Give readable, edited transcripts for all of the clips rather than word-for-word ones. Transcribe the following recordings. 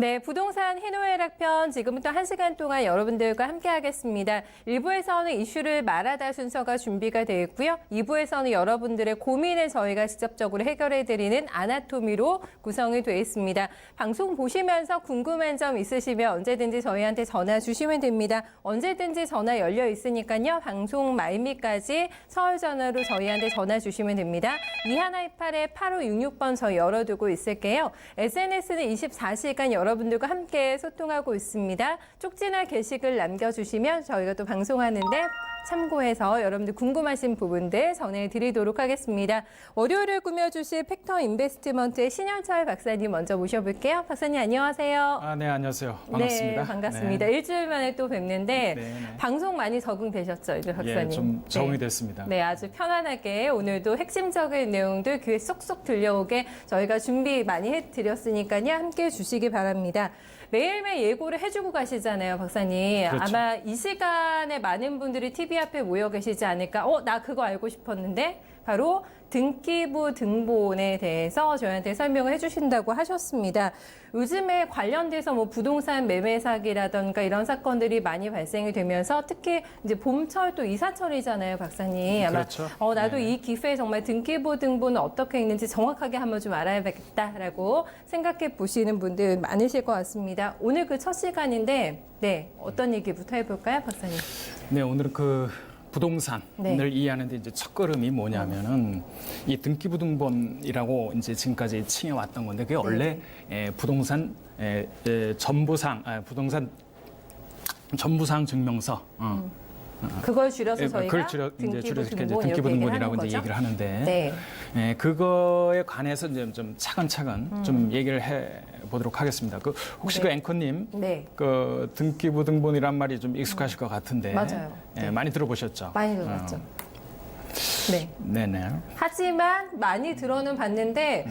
네, 부동산 희노애락편 지금부터 1시간 동안 여러분들과 함께 하겠습니다. 1부에서는 이슈를 말하다 순서가 준비가 되어 있고요. 2부에서는 여러분들의 고민을 저희가 직접적으로 해결해드리는 아나토미로 구성이 되어 있습니다. 방송 보시면서 궁금한 점 있으시면 언제든지 저희한테 전화 주시면 됩니다. 언제든지 전화 열려 있으니까요. 방송 말미까지 서울 전화로 저희한테 전화 주시면 됩니다. 2128-8566번 저희 열어두고 있을게요. SNS는 24시간 여러분들과 함께 소통하고 있습니다. 쪽지나 게시글 남겨주시면 저희가 또 방송하는데 참고해서 여러분들 궁금하신 부분들 전해드리도록 하겠습니다. 월요일을 꾸며주실 팩터 인베스트먼트의 신현철 박사님 먼저 모셔볼게요. 박사님 안녕하세요. 네, 안녕하세요. 반갑습니다. 네, 반갑습니다. 네. 일주일 만에 또 뵙는데 네. 방송 많이 적응되셨죠, 이제 박사님? 예, 좀 적응이 됐습니다. 네, 아주 편안하게 오늘도 핵심적인 내용들 귀에 쏙쏙 들려오게 저희가 준비 많이 해드렸으니까요. 함께해 주시기 바랍니다. 매일매일 예고를 해주고 가시잖아요, 박사님. 그렇죠. 아마 이 시간에 많은 분들이 TV 앞에 모여 계시지 않을까. 나 그거 알고 싶었는데 바로 등기부 등본에 대해서 저희한테 설명을 해주신다고 하셨습니다. 요즘에 관련돼서 뭐 부동산 매매 사기라던가 이런 사건들이 많이 발생이 되면서 특히 이제 봄철 또 이사철이잖아요, 박사님. 아마 그렇죠. 나도 네. 이 기회에 정말 등기부 등본은 어떻게 있는지 정확하게 한번 좀 알아야겠다라고 생각해 보시는 분들 많으실 것 같습니다. 오늘 그 첫 시간인데, 네, 어떤 얘기부터 해볼까요, 박사님? 네, 오늘은 그 부동산을 네. 이해하는데 이제 첫 걸음이 뭐냐면은 이 등기부등본이라고 이제 지금까지 칭해 왔던 건데 그게 원래 부동산 부동산 전부사항 증명서. 그걸 줄여서 저희가 그걸 줄여서 이제 등기부등본이라고 이제 얘기를 하는데 네. 그거에 관해서 이제 좀 차근차근 좀 얘기를 해 보도록 하겠습니다. 그 혹시 네. 그 앵커님 네. 그 등기부등본이란 말이 좀 익숙하실 것 같은데 맞아요. 네. 많이 들어보셨죠? 많이 들어봤죠. 네. 네네. 하지만 많이 들어는 봤는데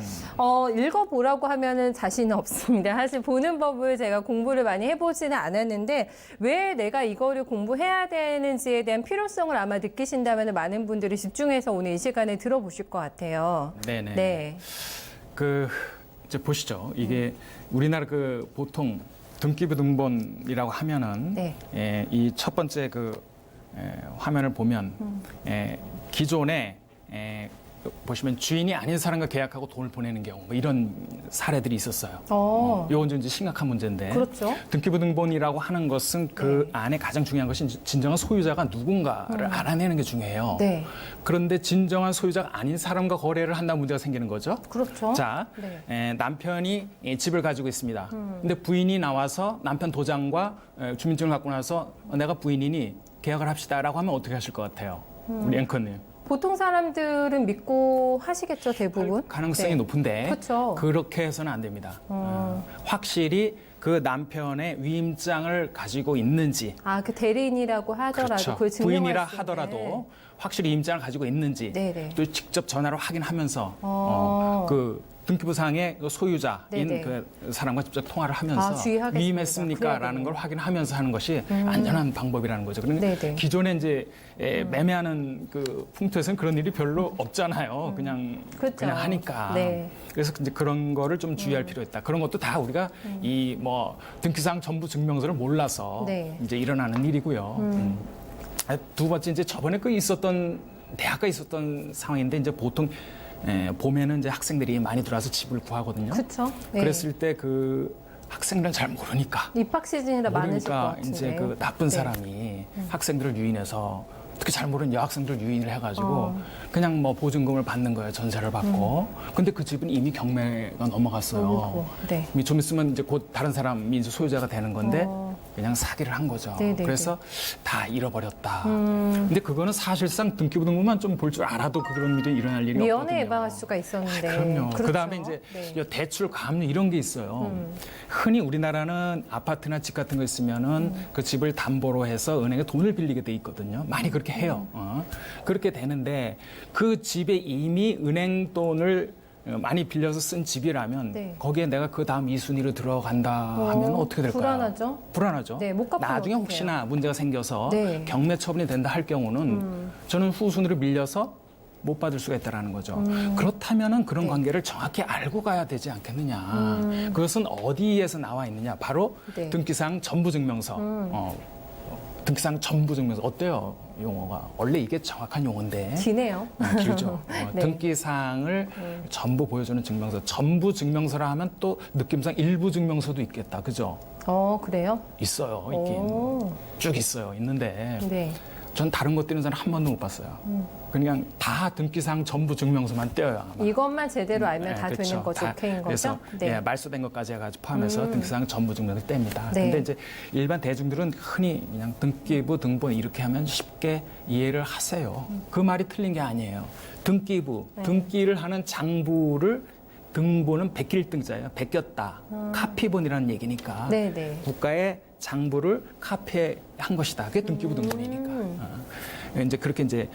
읽어보라고 하면은 자신은 없습니다. 사실 보는 법을 제가 공부를 많이 해보지는 않았는데 왜 내가 이거를 공부해야 되는지에 대한 필요성을 아마 느끼신다면 많은 분들이 집중해서 오늘 이 시간에 들어보실 것 같아요. 네네. 네. 그 이제 보시죠. 이게 우리나라 그 보통 등기부등본이라고 하면은 네. 이 첫 번째 그 화면을 보면 기존에 보시면 주인이 아닌 사람과 계약하고 돈을 보내는 경우 뭐 이런 사례들이 있었어요. 이건 좀 이제 심각한 문제인데. 그렇죠. 등기부등본이라고 하는 것은 그 안에 가장 중요한 것이 진정한 소유자가 누군가를 알아내는 게 중요해요. 네. 그런데 진정한 소유자가 아닌 사람과 거래를 한다면 문제가 생기는 거죠. 그렇죠. 자, 네. 남편이 집을 가지고 있습니다. 근데 부인이 나와서 남편 도장과 주민증을 갖고 나서 내가 부인이니 계약을 합시다라고 하면 어떻게 하실 것 같아요? 우리 앵커님. 보통 사람들은 믿고 하시겠죠, 대부분. 가능성이 네. 높은데 그렇죠. 그렇게 해서는 안 됩니다. 확실히 그 남편의 위임장을 가지고 있는지 그 대리인이라고 하더라도 그렇죠. 그걸 증명할 부인이라 수 있는. 하더라도 확실히 위임장을 가지고 있는지 네네. 또 직접 전화로 확인하면서 그 등기부상의 소유자인 네네. 그 사람과 직접 통화를 하면서 주의하겠습니다. 위임했습니까라는 걸 확인하면서 하는 것이 안전한 방법이라는 거죠. 그러니까 네네. 기존에 이제 매매하는 그 풍토에서는 그런 일이 별로 없잖아요. 그냥 그렇죠. 하니까. 네. 그래서 이제 그런 거를 좀 주의할 필요가 있다. 그런 것도 다 우리가 이 뭐 등기상 전부 증명서를 몰라서 네. 이제 일어나는 일이고요. 두 번째 이제 저번에 그 대학가 있었던 상황인데 이제 보통 봄에는 이제 학생들이 많이 들어와서 집을 구하거든요. 그렇죠. 네. 그랬을 때 그 학생들은 잘 모르니까 입학 시즌이라 많으실 것 모르니까 같은데. 이제 그 나쁜 네. 사람이 학생들을 유인해서 특히 잘 모르는 여학생들을 유인을 해가지고 그냥 뭐 보증금을 받는 거예요. 전세를 받고. 근데 그 집은 이미 경매가 넘어갔어요. 어이구, 네. 이미 좀 있으면 이제 곧 다른 사람이 이제 소유자가 되는 건데 그냥 사기를 한 거죠. 네네네. 그래서 다 잃어버렸다. 근데 그거는 사실상 등기부등본만 좀 볼 줄 알아도 그런 일이 일어날 일이 없거든요. 미연에 예방할 수가 있었는데. 그럼요. 그렇죠. 그다음에 이제 네. 대출 감리 이런 게 있어요. 흔히 우리나라는 아파트나 집 같은 거 있으면은 그 집을 담보로 해서 은행에 돈을 빌리게 돼 있거든요. 많이 그렇게 해요. 그렇게 되는데 그 집에 이미 은행 돈을 많이 빌려서 쓴 집이라면 네. 거기에 내가 그 다음 2순위로 들어간다 하면 어떻게 될까요? 불안하죠. 불안하죠. 네, 못 갚으면 나중에 어떡해요? 혹시나 문제가 생겨서 네. 경매 처분이 된다 할 경우는 저는 후순위로 밀려서 못 받을 수가 있다라는 거죠. 그렇다면은 그런 네. 관계를 정확히 알고 가야 되지 않겠느냐. 그것은 어디에서 나와 있느냐? 바로 네. 등기상 전부증명서. 등기상 전부증명서 어때요? 용어가 원래 이게 정확한 용어인데 기네요. 길죠. 네. 등기사항을 전부 보여주는 증명서. 전부 증명서라 하면 또 느낌상 일부 증명서도 있겠다. 그죠? 그래요? 있어요. 있긴. 오. 쭉 있어요. 있는데 네. 전 다른 것 띄는 사람 한 번도 못 봤어요. 그냥 다 등기사항 전부 증명서만 떼어요. 아마. 이것만 제대로 알면 네, 다 그렇죠. 되는 거죠. 다. 오케이인 거죠? 그래서 네. 예, 말소된 것까지 해가지고 포함해서 등기사항 전부 증명을 뗍니다. 네. 근데 이제 일반 대중들은 흔히 그냥 등기부 등본 이렇게 하면 쉽게 이해를 하세요. 그 말이 틀린 게 아니에요. 등기부, 네. 등기를 하는 장부를 등본은 베낄 등자예요. 베꼈다. 카피본이라는 얘기니까. 네, 네. 국가의 장부를 카피한 것이다. 그게 등기부 등본이니까. 이제 그렇게 이제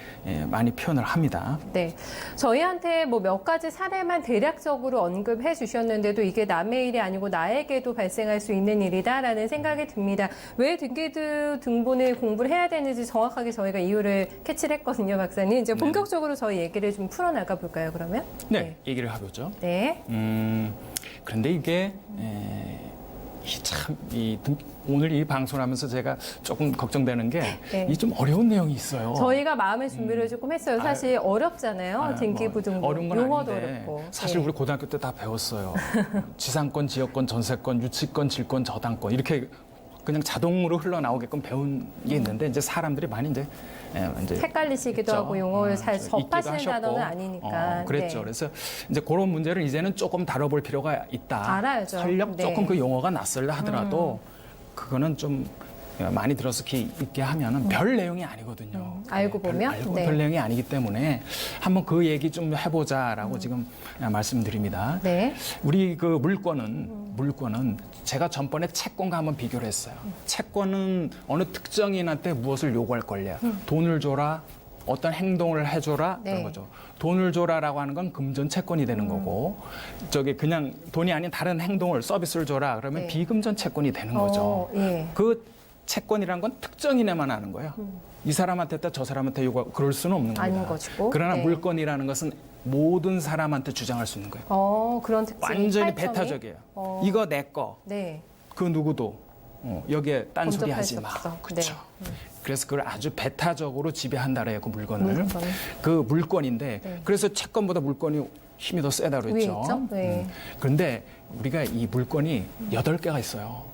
많이 표현을 합니다. 네. 저희한테 뭐 몇 가지 사례만 대략적으로 언급해 주셨는데도 이게 남의 일이 아니고 나에게도 발생할 수 있는 일이다라는 생각이 듭니다. 왜 등기부 등본을 공부를 해야 되는지 정확하게 저희가 이유를 캐치를 했거든요, 박사님. 이제 본격적으로 저희 얘기를 좀 풀어나가 볼까요, 그러면? 네, 얘기를 해보죠. 네. 그런데 이게 오늘 이 방송을 하면서 제가 조금 걱정되는 게 네. 이 좀 어려운 내용이 있어요. 저희가 마음의 준비를 조금 했어요. 사실 어렵잖아요. 등기부 등본. 어려운 건 용어도 아닌데 어렵고. 사실 네. 우리 고등학교 때 다 배웠어요. 지상권, 지역권, 전세권, 유치권, 질권, 저당권 이렇게 그냥 자동으로 흘러나오게끔 배운 게 있는데 이제 사람들이 많이 이제 헷갈리시기도 그렇죠. 하고 용어를 잘 잊기도 접하시는 하셨고. 단어는 아니니까. 그랬죠. 네. 그래서 이제 그런 문제를 이제는 조금 다뤄볼 필요가 있다. 알아야죠. 설령 네. 조금 그 용어가 낯설다 하더라도 그거는 좀 많이 들어서 귀 있게 하면은 별 내용이 아니거든요. 알고 보면? 알고 네. 별 내용이 아니기 때문에 한번 그 얘기 좀 해보자라고 지금 말씀드립니다. 네. 우리 그 물권은 제가 전번에 채권과 한번 비교를 했어요. 채권은 어느 특정인한테 무엇을 요구할 권리야. 돈을 줘라. 어떤 행동을 해줘라 네. 그런 거죠. 돈을 줘라라고 하는 건 금전 채권이 되는 거고, 저기 그냥 돈이 아닌 다른 행동을 서비스를 줘라 그러면 네. 비금전 채권이 되는 거죠. 예. 그 채권이란 건 특정인에만 하는 거예요. 이 사람한테 했다 저 사람한테 요구 그럴 수는 없는 겁니다. 아닌 것이고. 그러나 네. 물건이라는 것은 모든 사람한테 주장할 수 있는 거예요. 그런 특징이 완전히 팔점이? 배타적이에요. 이거 내 거, 네. 그 누구도 여기에 딴소리 범접할 하지 수 마. 없어. 그렇죠. 네. 그래서 그걸 아주 배타적으로 지배한다래요, 그 물건을. 물건. 그 물건인데 네. 그래서 채권보다 물건이 힘이 더 세다고 위에 그랬죠. 있죠? 네. 그런데 우리가 이 물건이 8개가 있어요.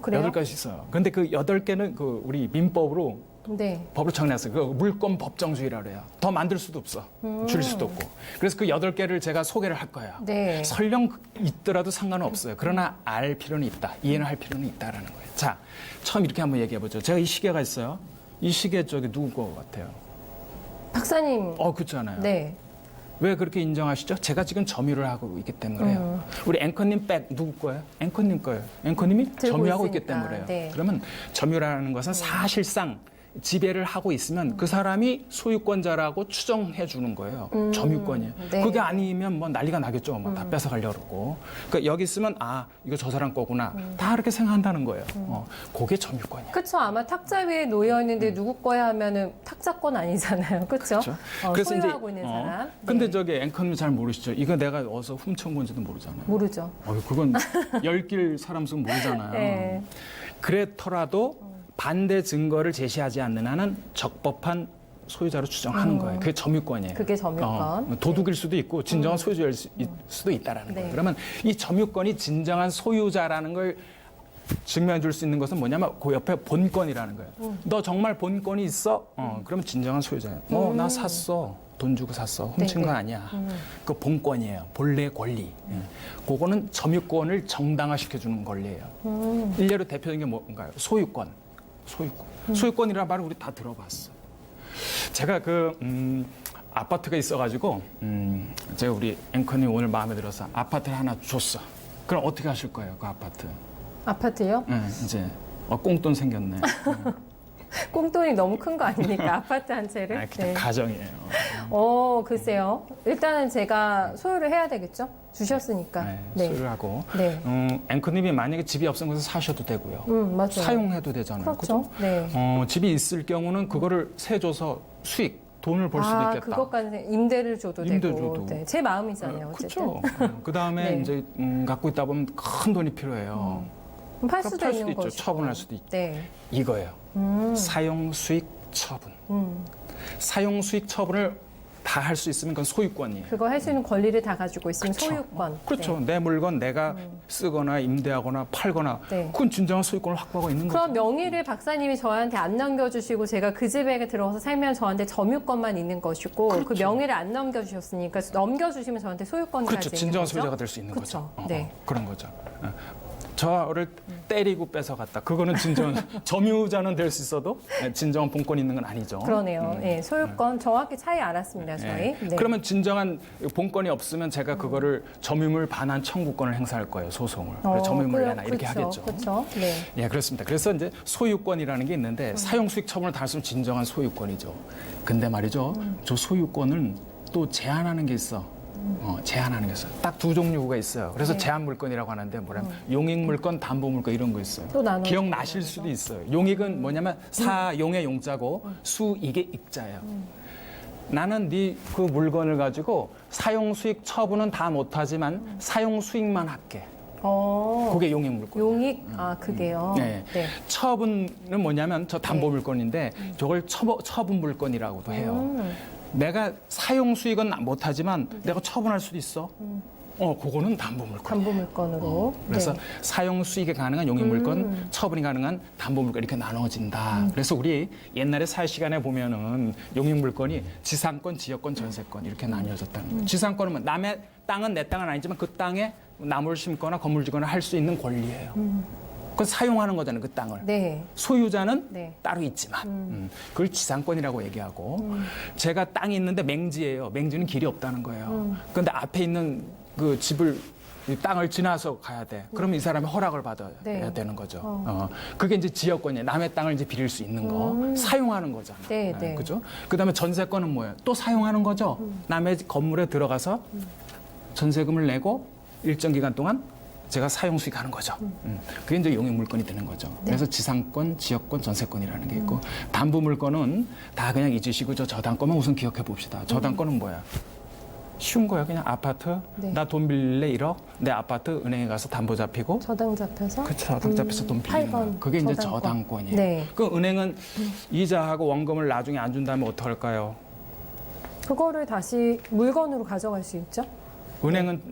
그래요? 8가지 있어요. 근데 그 8개는 그 우리 민법으로 네. 법을 정해놨어요. 그 물권 법정주의라고 그래요. 더 만들 수도 없어. 줄일 수도 없고. 그래서 그 8개를 제가 소개를 할 거예요. 네. 설령 있더라도 상관은 없어요. 그러나 알 필요는 있다. 이해는 할 필요는 있다라는 거예요. 자, 처음 이렇게 한번 얘기해보죠. 제가 이 시계가 있어요. 이 시계 저기 누구 거 같아요? 박사님. 그렇잖아요. 네. 왜 그렇게 인정하시죠? 제가 지금 점유를 하고 있기 때문에 그래요. 우리 앵커님 백 누구 거예요? 앵커님 거예요. 앵커님이 들고 점유하고 있기 있으니까. 때문에 그래요. 네. 그러면 점유라는 것은 사실상 지배를 하고 있으면 그 사람이 소유권자라고 추정해 주는 거예요. 점유권이에요. 네. 그게 아니면 뭐 난리가 나겠죠. 뭐 다 뺏어가려고 그러고. 그러니까 여기 있으면 이거 저 사람 거구나. 다 그렇게 생각한다는 거예요. 그게 점유권이에요. 그쵸. 아마 탁자 위에 놓여 있는데 누구 거야 하면은 탁자권 아니잖아요. 그쵸? 그렇죠. 소유하고 있는 사람. 근데 네. 저기 앵커님 잘 모르시죠? 이거 내가 어디서 훔쳐온 건지도 모르잖아요. 모르죠. 그건 열길 사람 수는 모르잖아요. 네. 그렇더라도 반대 증거를 제시하지 않는 한은 적법한 소유자로 추정하는 거예요. 그게 점유권이에요. 그게 점유권. 도둑일 수도 있고 진정한 소유자일 수도 있다라는 네. 거예요. 그러면 이 점유권이 진정한 소유자라는 걸 증명해 줄 수 있는 것은 뭐냐면 그 옆에 본권이라는 거예요. 너 정말 본권이 있어? 그러면 진정한 소유자예요. 나 샀어. 돈 주고 샀어. 훔친 네, 거 네. 아니야. 그 본권이에요. 본래 권리. 그거는 점유권을 정당화시켜 주는 권리예요. 일례로 대표적인 게 뭔가요? 소유권. 소유권이라는 말을 우리 다 들어봤어. 제가 아파트가 있어가지고 제가 우리 앵커님 오늘 마음에 들어서 아파트를 하나 줬어. 그럼 어떻게 하실 거예요, 그 아파트? 아파트요? 네, 이제 꽁돈 생겼네. 꽁돈이 너무 큰 거 아닙니까? 아파트 한 채를? 그냥 가정이에요. 글쎄요. 일단은 제가 소유를 해야 되겠죠? 주셨으니까. 소유를 하고. 네. 앵커님이 만약에 집이 없으면 거기서 사셔도 되고요. 맞아요. 사용해도 되잖아요. 그렇죠. 그죠? 네. 집이 있을 경우는 그거를 세줘서 수익, 돈을 벌 수도 있겠다. 그것까지 임대를 줘도 임대 되고. 줘도. 네, 제 마음이잖아요. 어쨌든. 그렇죠. 그 다음에 네. 이제 갖고 있다 보면 큰 돈이 필요해요. 팔 수도 팔 있는 수도 있죠. 것이고. 처분할 수도 있죠. 네. 이거예요. 사용 수익 처분. 사용 수익 처분을 다 할 수 있으면 그건 소유권이에요. 그거 할 수 있는 권리를 다 가지고 있으면 그쵸. 소유권. 그렇죠. 내 물건 내가 쓰거나 임대하거나 팔거나 네. 그건 진정한 소유권을 확보하고 있는 그럼 거죠. 명의를 박사님이 저한테 안 넘겨주시고 제가 그 집에 들어가서 살면 저한테 점유권만 있는 것이고 그 그렇죠. 명의를 안 넘겨주셨으니까 넘겨주시면 저한테 소유권까지 그렇죠. 있는 진정한 거죠? 소유자가 될 수 있는 그렇죠. 거죠. 네. 그런 거죠. 저를 때리고 뺏어갔다. 그거는 진정한 점유자는 될 수 있어도 진정한 본권이 있는 건 아니죠. 그러네요. 네, 소유권 정확히 차이 알았습니다. 저희. 네. 그러면 진정한 본권이 없으면 제가 그거를 점유물 반환 청구권을 행사할 거예요. 소송을. 그래서 점유물 내놔 이렇게 하겠죠. 그렇죠. 네. 예, 그렇습니다. 그래서 이제 소유권이라는 게 있는데 사용 수익 처분을 다 했으면 진정한 소유권이죠. 근데 말이죠. 저 소유권은 또 제한하는 게 있어. 제한하는 게 있어요. 딱 두 종류가 있어요. 그래서 네. 제한 물건이라고 하는데 뭐냐면 용익 물건, 담보 물건 이런 거 있어요. 또 나눠. 기억나실 수도 있어요. 용익은 뭐냐면 사용의 용자고 수익의 익자예요. 나는 네 그 물건을 가지고 사용 수익 처분은 다 못하지만 사용 수익만 할게. 그게 용익 물건. 용익 그게요. 네. 네. 처분은 뭐냐면 저 담보 물건인데 저걸 처분 물건이라고도 해요. 내가 사용 수익은 못하지만 내가 처분할 수도 있어. 그거는 담보 물건. 담보 물건으로. 그래서 네. 사용 수익이 가능한 용익 물건, 처분이 가능한 담보 물건 이렇게 나눠진다. 그래서 우리 옛날에 사회 시간에 보면은 용익 물건이 지상권, 지역권, 전세권 이렇게 나뉘어졌다는 거예요. 지상권은 뭐 남의 땅은 내 땅은 아니지만 그 땅에 나무를 심거나 건물 짓거나 할 수 있는 권리예요. 그건 사용하는 거잖아요, 그 땅을. 네. 소유자는 네. 따로 있지만 그걸 지상권이라고 얘기하고 제가 땅이 있는데 맹지예요. 맹지는 길이 없다는 거예요. 그런데 앞에 있는 그 집을 이 땅을 지나서 가야 돼. 그러면 이 사람이 허락을 받아야 네. 되는 거죠. 그게 이제 지역권이에요. 남의 땅을 이제 빌릴 수 있는 거, 사용하는 거잖아요. 네, 네. 그죠? 그다음에 전세권은 뭐예요? 또 사용하는 거죠. 남의 건물에 들어가서 전세금을 내고 일정 기간 동안 제가 사용 수익하는 거죠. 그게 이제 용익 물건이 되는 거죠. 그래서 지상권, 지역권, 전세권이라는 게 있고 담보 물건은 다 그냥 잊으시고 저 저당권만 우선 기억해 봅시다. 저당권은 뭐야? 쉬운 거야. 그냥 아파트. 네. 나 돈 빌릴래 1억. 내 아파트 은행에 가서 담보 잡히고. 저당 잡혀서. 그렇죠. 저당 잡혀서 돈 빌리는 거야. 8번 그게 이제 저당권. 저당권이에요. 네. 그 은행은 이자하고 원금을 나중에 안 준다면 어떡할까요? 그거를 다시 물건으로 가져갈 수 있죠? 은행은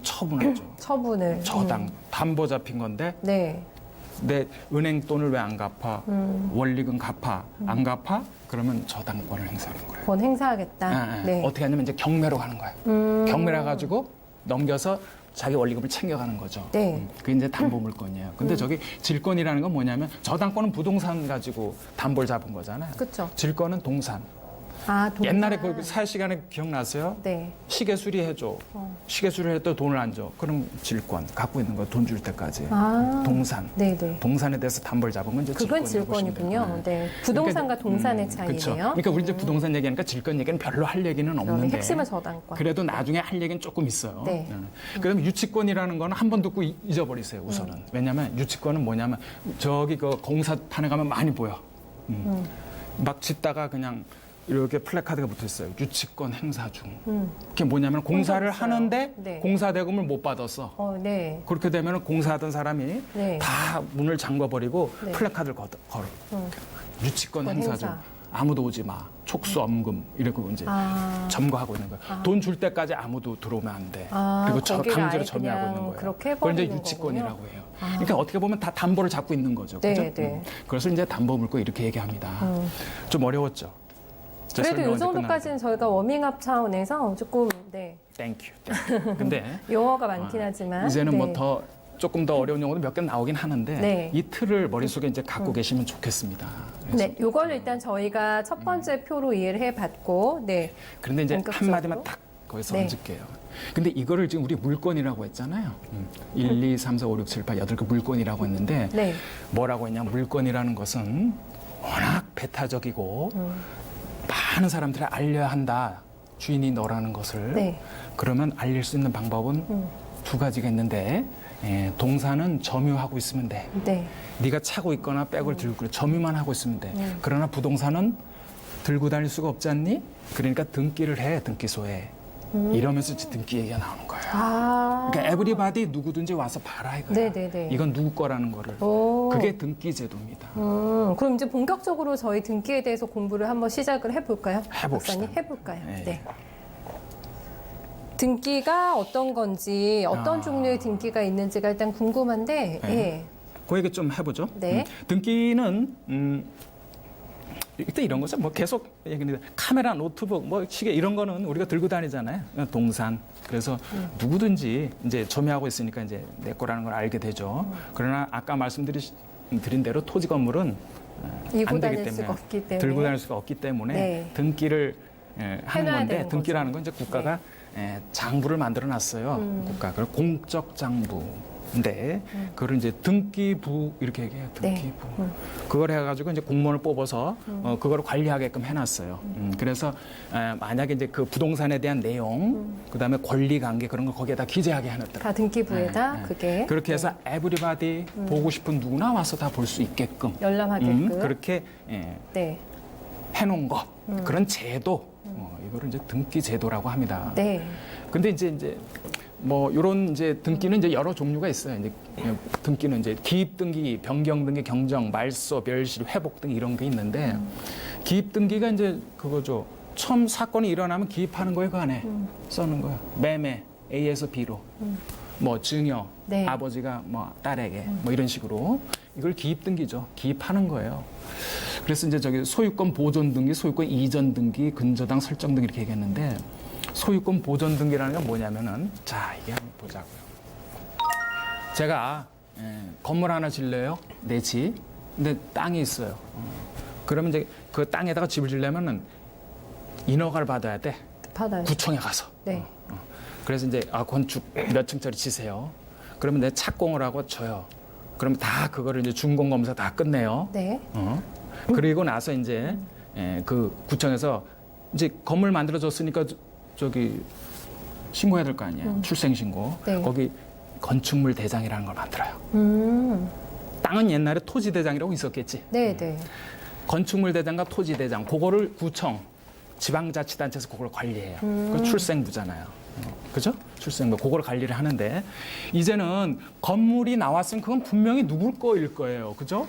처분하죠. 처분을. 저당 담보 잡힌 건데 네. 내 은행 돈을 왜 안 갚아? 원리금 갚아. 안 갚아? 그러면 저당권을 행사하는 거예요. 권 행사하겠다. 네. 어떻게 하냐면 이제 경매로 가는 거예요. 경매를 가지고 넘겨서 자기 원리금을 챙겨가는 거죠. 네. 그게 이제 담보 물건이에요. 근데 저기 질권이라는 건 뭐냐면 저당권은 부동산 가지고 담보를 잡은 거잖아요. 그렇죠. 질권은 동산. 동산. 옛날에 그 사회 시간에 기억나세요? 네. 시계 수리해줘. 시계 수리해도 돈을 안 줘. 그럼 질권 갖고 있는 거 돈 줄 때까지. 동산. 네네. 동산에 대해서 담보를 잡은 건 이제 그건 질권이라고 보시면 질권이군요. 돼요. 네. 부동산과 동산의 그렇죠. 차이네요. 그러니까 우리 이제 부동산 얘기하니까 질권 얘기는 별로 할 얘기는 없는데. 핵심은 저당권. 그래도 나중에 할 얘기는 조금 있어요. 네. 그다음에 유치권이라는 거는 한 번 듣고 잊어버리세요. 우선은. 왜냐하면 유치권은 뭐냐면 저기 그 공사판에 가면 많이 보여. 막 짓다가 그냥 이렇게 플래카드가 붙어 있어요. 유치권 행사 중. 그게 뭐냐면 공사를 있어요. 하는데 네. 공사 대금을 못 받았어. 네. 그렇게 되면 공사하던 사람이 네. 다 문을 잠궈버리고 네. 플래카드를 걸어. 유치권 그건 행사 행사. 중. 아무도 오지 마. 촉수 엄금 이러고 이제 점거하고 있는 거야. 돈 줄 때까지 아무도 들어오면 안 돼. 그리고 거기를 강제로 아예 점유하고 그냥 있는 거예요. 그렇게 그걸 이제 해버리는 유치권이라고 해요. 그러니까 어떻게 보면 다 담보를 잡고 있는 거죠. 네, 그죠? 네. 그래서 이제 담보 물고 이렇게 얘기합니다. 좀 어려웠죠. 제 그래도 설명 이 이제 정도까지는 저희가 워밍업 차원에서 조금 땡큐. 근데 용어가 많긴 하지만 이제는 네. 뭐 더 조금 더 어려운 용어도 몇 개 나오긴 하는데 네. 이 틀을 머릿속에 이제 갖고 계시면 좋겠습니다. 그래서 네, 요걸 일단 저희가 첫 번째 표로 이해를 해봤고, 네. 그런데 이제 본격적으로. 한마디만 딱 거기서 네. 얹을게요. 근데 이거를 지금 우리 물건이라고 했잖아요. 1, 2, 3, 4, 5, 6, 7, 8, 8개 물건이라고 했는데 네. 뭐라고 했냐. 물건이라는 것은 워낙 배타적이고 많은 사람들이 알려야 한다. 주인이 너라는 것을. 네. 그러면 알릴 수 있는 방법은 두 가지가 있는데 동사는 점유하고 있으면 돼. 네. 네가 차고 있거나 백을 들고 점유만 하고 있으면 돼. 그러나 부동산은 들고 다닐 수가 없지 않니? 그러니까 등기를 해, 등기소에. 이러면서 이제 등기 얘기가 나오는 거예요. 아. 그러니까 에브리바디 누구든지 와서 봐라 이거야. 네네네. 이건 누구 거라는 거를. 오. 그게 등기 제도입니다. 그럼 이제 본격적으로 저희 등기에 대해서 공부를 한번 시작을 해볼까요? 해봅시다. 박사님, 해볼까요? 네. 네. 등기가 어떤 건지, 어떤 종류의 등기가 있는지가 일단 궁금한데, 네. 예. 그 얘기 좀 해보죠. 네. 등기는 일단 이런 거죠. 뭐 계속 얘기했는데 카메라, 노트북, 뭐 시계 이런 거는 우리가 들고 다니잖아요. 동산. 그래서 누구든지 이제 점유하고 있으니까 이제 내 거라는 걸 알게 되죠. 그러나 아까 말씀드린 대로 토지 건물은 이고 안 되기 다닐 때문에 수가 없기 때문에. 들고 다닐 수가 없기 때문에 네. 등기를 하는 해놔야 건데 되는 등기라는 거죠. 건 이제 국가가 장부를 만들어 놨어요. 국가 그걸 공적 장부인데 그걸 이제 등기부 이렇게 얘기해요. 등기부. 그걸 해가지고 이제 공무원을 뽑아서 그걸 관리하게끔 해놨어요. 그래서 만약에 이제 그 부동산에 대한 내용, 그다음에 권리 관계 그런 걸 거기에다 기재하게 해놨더라고요. 다 등기부에다 그게. 그렇게 해서 에브리바디 보고 싶은 누구나 와서 다 볼 수 있게끔 열람하게끔. 그렇게 네. 해놓은 것 그런 제도 이거를 이제 등기 제도라고 합니다. 네. 근데 이제 뭐 이런 이제 등기는 이제 여러 종류가 있어요. 이제 등기는 이제 기입 등기, 변경 등기, 경정, 말소, 멸실, 회복 등 이런 게 있는데 기입 등기가 이제 그거죠. 처음 사건이 일어나면 기입하는 거예요, 그 안에 써는 거예요. 매매 A에서 B로. 뭐 증여, 네. 아버지가 뭐 딸에게 뭐 이런 식으로 이걸 기입 등기죠. 기입하는 거예요. 그래서 이제 저기 소유권 보존 등기, 소유권 이전 등기, 근저당 설정 등기 이렇게 얘기했는데 소유권 보존 등기라는 건 뭐냐면은 자 이게 한번 보자고요. 제가 건물 하나 질래요, 내 집. 근데 땅이 있어요. 그러면 이제 그 땅에다가 집을 지려면은 인허가를 받아야 돼. 받아요. 구청에 가서. 네. 그래서 이제 건축 몇 층짜리 치세요. 그러면 내 착공을 하고 줘요. 그러면 다 그거를 이제 준공 검사 다 끝내요. 네. 그리고 나서 이제 그 구청에서 이제 건물 만들어 줬으니까 저기 신고해야 될 거 아니에요. 출생 신고. 네. 거기 건축물 대장이라는 걸 만들어요. 땅은 옛날에 토지 대장이라고 있었겠지. 네, 네. 건축물 대장과 토지 대장, 그거를 구청, 지방자치단체에서 그걸 관리해요. 그 출생부잖아요. 그죠? 출생부. 그걸 관리를 하는데 이제는 건물이 나왔으면 그건 분명히 누구 거일 거예요. 그죠?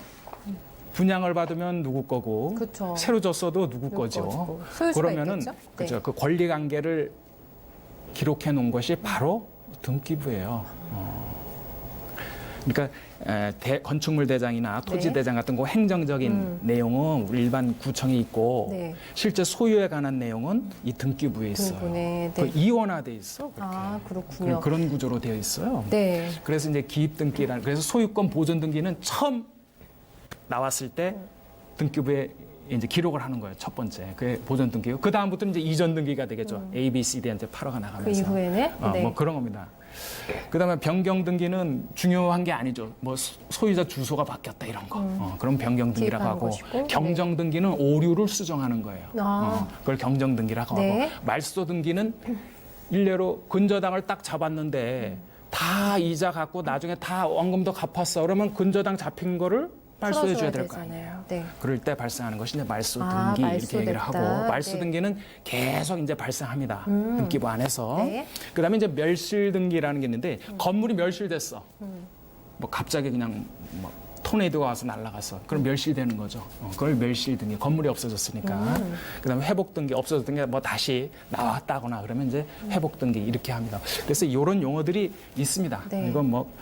분양을 받으면 누구 거고 그쵸. 새로 줬어도 누구 누구 거죠. 거고. 소유주가 그러면은 있겠죠? 그죠? 네. 그 권리 관계를 기록해 놓은 것이 바로 등기부예요. 그러니까 건축물 대장이나 토지 네. 대장 같은 거 행정적인 내용은 우리 일반 구청에 있고 네. 실제 소유에 관한 내용은 이 등기부에 있어요. 등기부네. 그 네. 이원화돼 있어. 그렇게. 아, 그렇군요. 그런 구조로 되어 있어요. 네. 그래서 이제 기입 등기라는 그래서 소유권 보존 등기는 처음 나왔을 때 등기부에 이제 기록을 하는 거예요. 첫 번째. 그게 보존 등기고 그 다음부터는 이제 이전 등기가 되겠죠. A, B, C, D한테 팔아가 그 나가면서. 이후에는 네. 뭐 그런 겁니다. 그다음에 변경 등기는 중요한 게 아니죠. 뭐 소유자 주소가 바뀌었다 이런 거. 그럼 변경 등기라고 기입하는 하고 것이고, 경정 등기는 오류를 수정하는 거예요. 아. 그걸 경정 등기라고 네. 하고 말소 등기는 일례로 근저당을 딱 잡았는데 다 이자 갖고 나중에 다 원금도 갚았어. 그러면 근저당 잡힌 거를 말소해 줘야 될 거 아니에요. 네. 그럴 때 발생하는 것이 이제 말소 등기 아, 이렇게 말소됐다. 얘기를 하고 말소 네. 등기는 계속 이제 발생합니다. 등기부 안에서. 네. 그다음에 이제 멸실 등기라는 게 있는데 건물이 멸실됐어. 뭐 갑자기 그냥 뭐 토네이도가 와서 날아갔어. 그럼 멸실되는 거죠. 그걸 멸실 등기. 건물이 없어졌으니까. 그다음에 회복 등기 없어졌던 게 뭐 다시 나왔다거나 그러면 이제 회복 등기 이렇게 합니다. 그래서 이런 용어들이 있습니다. 네. 이건 뭐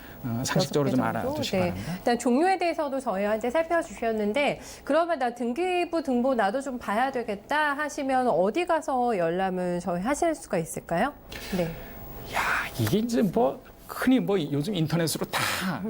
상식적으로 좀 6개 정도? 알아두시기 네. 바랍니다. 일단 종류에 대해서도 저희한테 살펴주셨는데 그러면 나 등기부 등본 나도 좀 봐야 되겠다 하시면 어디 가서 열람을 저희 하실 수가 있을까요? 네. 야, 이게 이제 뭐 흔히 뭐 요즘 인터넷으로 다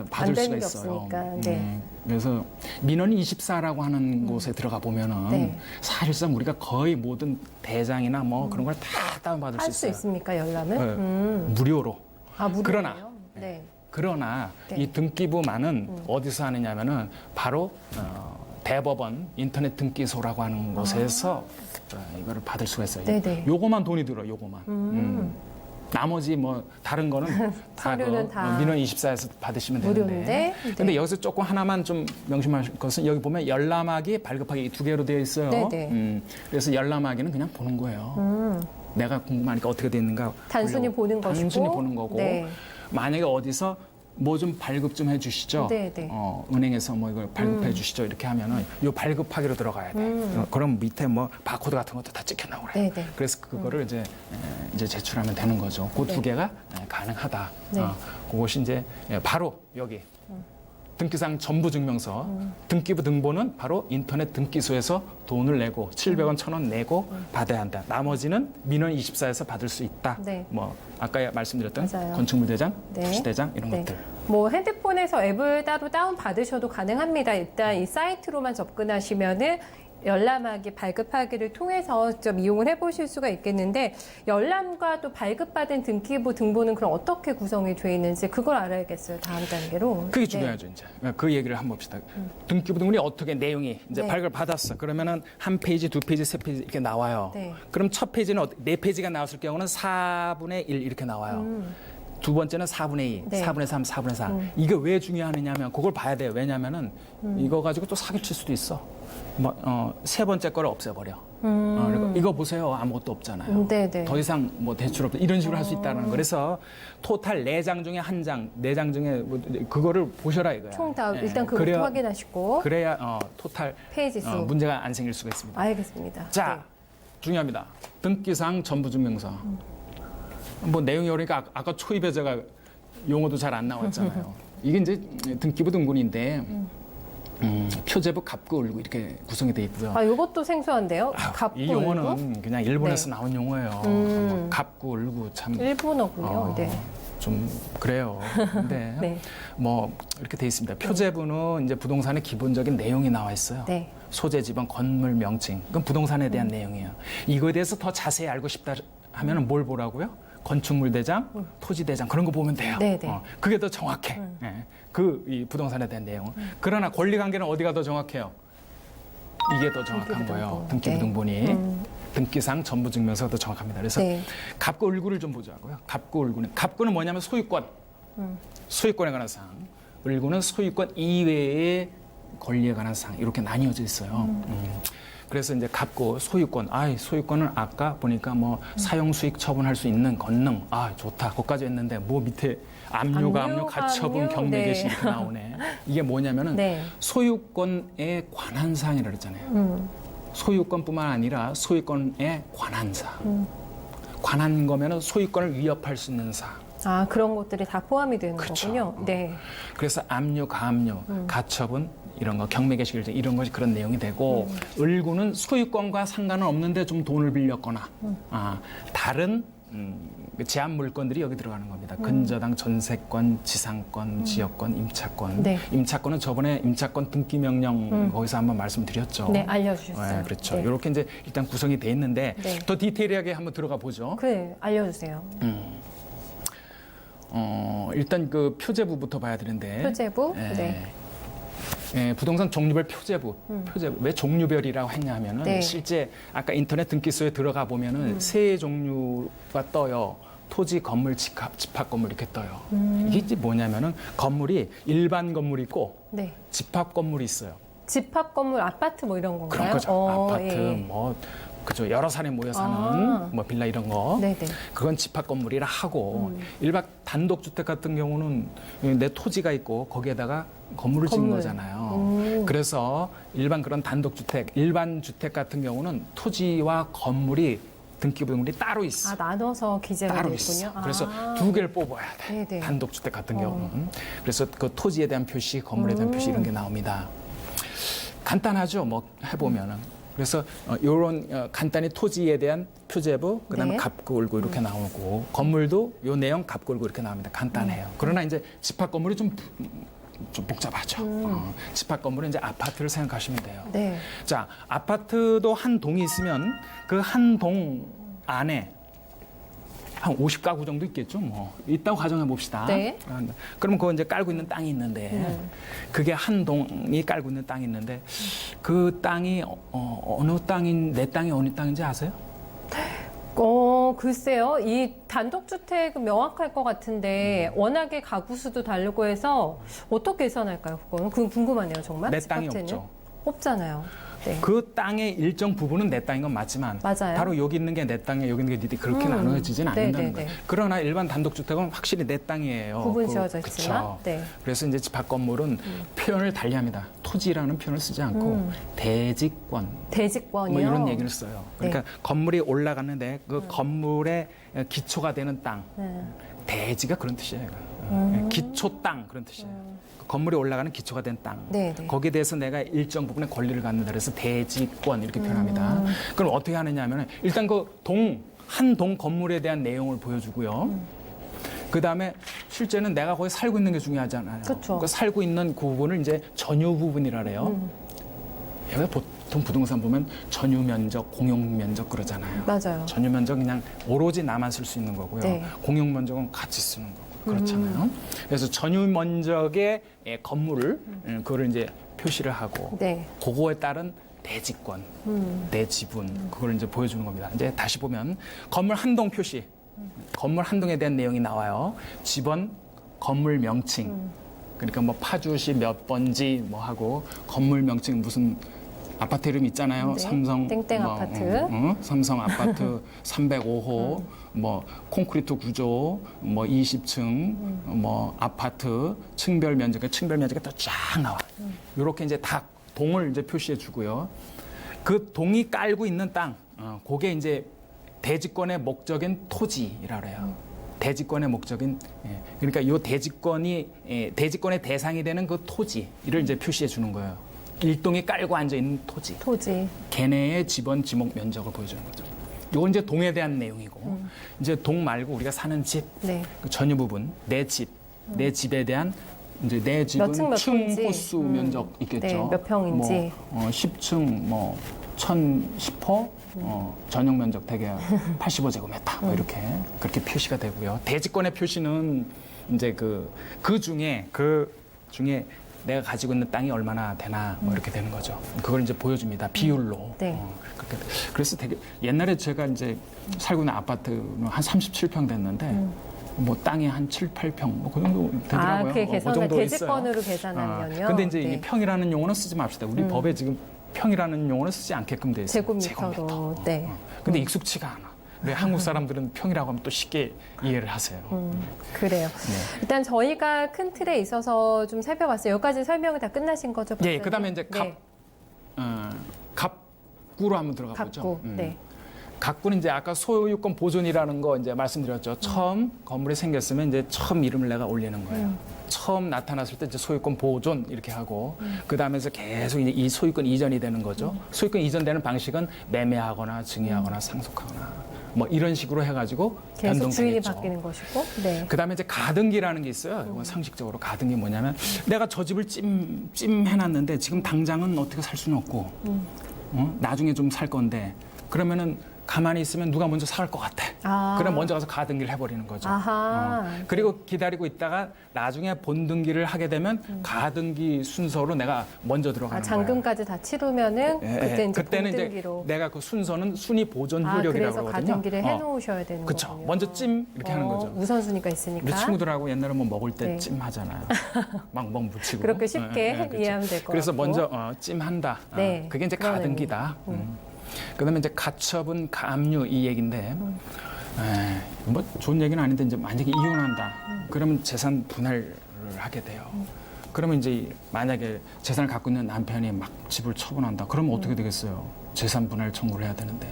받을 수가 되는 게 있어요. 없으니까, 네. 그래서 민원 24라고 하는 곳에 들어가 보면은 네. 사실상 우리가 거의 모든 대장이나 뭐 그런 걸 다 다운받을 할 수 수 있어요. 있습니까 열람을? 네. 무료로. 아 무료예요? 그러나 네. 그러나 네. 이 등기부만은 어디서 하느냐면은 바로 대법원 인터넷 등기소라고 하는 곳에서 이거를 받을 수가 있어요. 네네. 요거만 돈이 들어, 요거만. 나머지 뭐 다른 거는 다 서류는 다 민원 24에서 받으시면 되는데. 무료인데. 근데 네. 여기서 조금 하나만 좀 명심하실 것은 여기 보면 열람하기, 발급하기 이 두 개로 되어 있어요. 네네. 그래서 열람하기는 그냥 보는 거예요. 내가 궁금하니까 어떻게 돼 있는가 단순히 보려고. 보는 것이고. 단순히 보는 거고. 네. 만약에 어디서 뭐 좀 발급 좀 해주시죠. 네네. 은행에서 뭐 이걸 발급해 주시죠. 이렇게 하면은 요 발급하기로 들어가야 돼. 그럼 밑에 뭐 바코드 같은 것도 다 찍혀 나오래. 네네. 그래서 그거를 이제 제출하면 되는 거죠. 그 두 네. 개가 가능하다. 네. 그것이 이제 바로 여기 등기상 전부 증명서 등기부 등본은 바로 인터넷 등기소에서 돈을 내고 700원, 1,000원 내고 받아야 한다. 나머지는 민원 24에서 받을 수 있다. 네. 뭐 아까 말씀드렸던 맞아요. 건축물 대장, 네. 도시 대장 이런 네. 것들. 뭐 핸드폰에서 앱을 따로 다운 받으셔도 가능합니다. 일단 이 사이트로만 접근하시면은 열람하기, 발급하기를 통해서 좀 이용을 해보실 수가 있겠는데 열람과 또 발급받은 등기부 등본은 그럼 어떻게 구성이 되어 있는지 그걸 알아야겠어요. 다음 단계로. 그게 중요하죠, 이제. 그 얘기를 한번 봅시다. 등기부 등본이 어떻게 내용이 이제 네. 발급을 받았어. 그러면은 한 페이지, 두 페이지, 세 페이지 이렇게 나와요. 네. 그럼 첫 페이지는 네 페이지가 나왔을 경우는 4분의 1 이렇게 나와요. 두 번째는 4분의 2, 네. 4분의 3, 4분의 4. 이게 왜 중요하느냐면 그걸 봐야 돼요. 왜냐면은 이거 가지고 또 사기칠 수도 있어. 세 번째 거를 없애버려. 그리고 이거 보세요. 아무것도 없잖아요. 네네. 더 이상 뭐 대출 없다. 이런 식으로 할 수 있다는 거. 그래서 토탈 4장 중에 1장, 4장 중에 뭐 그거를 보셔라 이거야. 총 다 예. 일단 그것도 그래야- 확인하시고 그래야 페이지 페이지 수. 문제가 안 생길 수가 있습니다. 알겠습니다. 자, 중요합니다. 등기상 전부증명서. 뭐 내용이 어려니까 아까 초입에 제가 용어도 잘 안 나왔잖아요. 이게 이제 등기부 등본인데 표제부 갑구 을구 이렇게 구성이 돼 있고요. 아, 이것도 생소한데요. 갑구 이 용어는 그냥 일본에서 네. 나온 용어예요. 뭐 갑구 을구 참 일본어군요. 네. 좀 그래요. 근데 네. 뭐 이렇게 돼 있습니다. 표제부는 이제 부동산의 기본적인 내용이 나와 있어요. 네. 소재, 지번, 건물 명칭. 그건 부동산에 대한 내용이에요. 이거에 대해서 더 자세히 알고 싶다 하면은 뭘 보라고요? 건축물 대장, 토지 대장 그런 거 보면 돼요. 네네. 그게 더 정확해. 예. 이 부동산에 대한 내용은. 그러나 권리 관계는 어디가 더 정확해요? 이게 더 정확한 등기부 거예요. 등본. 등기부 네. 등본이. 등기상 전부 증명서가 더 정확합니다. 그래서 네. 갑구 을구를 좀 보자고요. 갑구 을구는 갑구는 뭐냐면 소유권. 소유권에 관한 사항. 을구는 소유권 이외의 권리에 관한 사항. 이렇게 나뉘어져 있어요. 그래서 이제 갑구 소유권. 소유권은 아까 보니까 뭐 사용 수익 처분할 수 있는 권능. 좋다. 거기까지 했는데 뭐 밑에 압류, 가압류, 가처분, 압류, 경매 네. 개시 이렇게 나오네. 이게 뭐냐면은 네. 소유권에 관한 사항이라고 그랬잖아요. 소유권뿐만 아니라 소유권에 관한 사항. 관한 거면은 소유권을 위협할 수 있는 사항. 아, 그런 것들이 다 포함이 되는 그쵸. 거군요. 네. 그래서 압류, 가압류, 가처분 이런 거 경매 개시 결정 이런 것이 그런 내용이 되고 을구는 소유권과 상관은 없는데 좀 돈을 빌렸거나 다른 제한 물건들이 여기 들어가는 겁니다. 근저당, 전세권, 지상권, 지역권, 임차권. 네. 임차권은 저번에 임차권 등기 명령 거기서 한번 말씀드렸죠. 네, 알려주셨어요. 네, 그렇죠. 네. 이렇게 이제 일단 구성이 돼 있는데 네. 더 디테일하게 한번 들어가 보죠. 그래, 알려주세요. 일단 그 표제부부터 봐야 되는데. 표제부. 예. 네. 예, 부동산 종류별 표제부. 왜 종류별이라고 했냐면은 네. 실제 아까 인터넷 등기소에 들어가 보면은 세 종류가 떠요. 토지, 건물, 집합 건물 이렇게 떠요. 이게 이제 뭐냐면은 건물이 일반 건물이 있고 네. 집합 건물이 있어요. 집합 건물, 아파트 뭐 이런 건가요? 그런 거죠. 아파트, 예. 뭐 그죠. 여러 사람이 모여 사는 뭐 빌라 이런 거. 네네. 그건 집합 건물이라 하고 일반 단독 주택 같은 경우는 내 토지가 있고 거기에다가 건물을 짓는 건물. 거잖아요. 그래서 일반 그런 단독 주택, 일반 주택 같은 경우는 토지와 건물이 등기부 등본이 따로 있어. 나눠서 기재가 따로 되어 있어. 있군요. 그래서 두 개를 뽑아야 돼. 네네. 단독 주택 같은 경우는. 그래서 그 토지에 대한 표시, 건물에 대한 표시 이런 게 나옵니다. 간단하죠. 뭐 해보면은. 그래서 이런 간단히 토지에 대한 표제부, 그다음에 네. 갑구 을구 이렇게 나오고 건물도 요 내용 갑구 을구 이렇게 나옵니다. 간단해요. 그러나 이제 집합 건물이 좀 복잡하죠. 집합 건물은 이제 아파트를 생각하시면 돼요. 네. 자, 아파트도 한 동이 있으면 그 한 동 안에 한 50가구 정도 있겠죠, 뭐. 있다고 가정해 봅시다. 네. 그러면 그거 이제 깔고 있는 땅이 있는데, 그게 한 동이 깔고 있는 땅이 있는데, 그 땅이 어느 땅인, 내 땅이 어느 땅인지 아세요? 글쎄요. 이 단독주택은 명확할 것 같은데 워낙에 가구 수도 다르고 해서 어떻게 계산할까요? 그거는 그건 궁금하네요, 정말. 내 땅이 집합제는? 없죠. 없잖아요. 네. 그 땅의 일정 부분은 내 땅인 건 맞지만 맞아요. 바로 여기 있는 게 내 땅이야, 여기 있는 게 네 땅, 그렇게 나눠지진 않는다는 네네네. 거예요. 그러나 일반 단독주택은 확실히 내 땅이에요. 구분 지어져 있지만. 그쵸. 네. 그래서 이제 집합 건물은 표현을 달리합니다. 토지라는 표현을 쓰지 않고 대지권 대지권이요. 뭐 이런 얘기를 써요. 그러니까 네. 건물이 올라갔는데 그 건물의 기초가 되는 땅, 네. 대지가 그런 뜻이에요. 기초 땅 그런 뜻이에요. 건물이 올라가는 기초가 된 땅. 네, 네. 거기에 대해서 내가 일정 부분의 권리를 갖는다 그래서 대지권 이렇게 표현합니다. 그럼 어떻게 하느냐 하면 일단 한 동 건물에 대한 내용을 보여주고요. 그다음에 실제는 내가 거기 살고 있는 게 중요하잖아요. 그쵸. 그러니까 살고 있는 그 부분을 이제 전유 부분이라 그래요. 여기 보통 부동산 보면 전유 면적, 공용 면적 그러잖아요. 맞아요. 전유 면적 그냥 오로지 나만 쓸 수 있는 거고요. 네. 공용 면적은 같이 쓰는 거고 그렇잖아요. 그래서 전유 면적의 건물을 그거를 이제 표시를 하고 네. 그거에 따른 대지권, 대지분 그걸 이제 보여주는 겁니다. 이제 다시 보면 건물 한 동 표시, 건물 한 동에 대한 내용이 나와요. 집원, 건물 명칭. 그러니까 뭐 파주시 몇 번지 뭐 하고 건물 명칭 무슨 아파트 이름 있잖아요. 네. 삼성 땡땡 뭐, 아파트. 삼성 아파트 305호 뭐 콘크리트 구조 뭐 20층 뭐 아파트 층별 면적이 또 쫙 나와. 이렇게 이제 다 동을 이제 표시해 주고요. 그 동이 깔고 있는 땅, 그게 이제 대지권의 목적인 토지라 그래요. 대지권의 목적인 그러니까 이 대지권의 대상이 되는 그 토지를 이제 표시해 주는 거예요. 일동이 깔고 앉아 있는 토지. 걔네의 지번 지목 면적을 보여주는 거죠. 이건 이제 동에 대한 내용이고 이제 동 말고 우리가 사는 집, 네. 그 전유 부분, 내 내 집에 대한 이제 내 집은 층, 몇 층 호인지. 호수 면적 있겠죠. 네, 몇 평인지. 뭐 10층 뭐 1010호 전용 면적 대개 85제곱미터 뭐 이렇게 그렇게 표시가 되고요. 대지권의 표시는 이제 그 중에 내가 가지고 있는 땅이 얼마나 되나 뭐 이렇게 되는 거죠. 그걸 이제 보여줍니다. 비율로. 네. 그렇게. 그래서 되게 옛날에 제가 이제 살고 있는 아파트는 한 37평 됐는데 뭐 땅이 한 7, 8평 뭐 그 정도 되더라고요. 그게 그 계산을 정도 대지권으로 있어요. 계산하면요. 근데 이제 네. 이 평이라는 용어는 쓰지 맙시다. 우리 법에 지금 평이라는 용어는 쓰지 않게끔 돼 있어요. 제곱미터로. 네. 근데 익숙치가 않아. 우리 한국 사람들은 평이라고 하면 또 쉽게 이해를 하세요. 그래요. 네. 일단 저희가 큰 틀에 있어서 좀 살펴봤어요. 여기까지 설명이 다 끝나신 거죠? 예, 박사님? 그다음에 이제 네. 갑구로 한번 들어가 보죠. 갑구. 네. 갑구는 이제 아까 소유권 보존이라는 거 이제 말씀드렸죠. 처음 건물이 생겼으면 이제 처음 이름을 내가 올리는 거예요. 처음 나타났을 때 이제 소유권 보존 이렇게 하고 그 다음에서 계속 이제 이 소유권 이전이 되는 거죠. 소유권 이전되는 방식은 매매하거나 증여하거나 상속하거나 뭐 이런 식으로 해가지고 계속 주인이 변동되겠죠. 바뀌는 것이고. 네. 그다음에 이제 가등기라는 게 있어요. 이건 상식적으로 가등기 뭐냐면 내가 저 집을 찜해놨는데 지금 당장은 어떻게 살 수는 없고 나중에 좀 살 건데 그러면은 가만히 있으면 누가 먼저 살 것 같아. 아. 그럼 먼저 가서 가등기를 해버리는 거죠. 아하. 그리고 기다리고 있다가 나중에 본등기를 하게 되면 가등기 순서로 내가 먼저 들어가는 거예요. 잔금까지 다 치르면은 그때 이제 그때는 본등기로. 이제 내가 그 순서는 순위 보존 효력이라고 그래서 그러거든요. 가등기를 해놓으셔야 되는 그쵸. 거군요. 먼저 찜 이렇게 하는 거죠. 우선순위가 있으니까. 우리 친구들하고 옛날에 뭐 먹을 때 네. 찜 하잖아요. 막 묻히고. 그렇게 쉽게 그렇죠. 이해하면 될 것 그래서 같고. 먼저 찜한다. 네, 그게 이제 그런 가등기다. 그다음에 이제 가처분 가압류 이 얘기인데 뭐 좋은 얘기는 아닌데 이제 만약에 이혼한다. 그러면 재산 분할을 하게 돼요. 그러면 이제 만약에 재산을 갖고 있는 남편이 막 집을 처분한다. 그러면 어떻게 되겠어요? 재산 분할 청구를 해야 되는데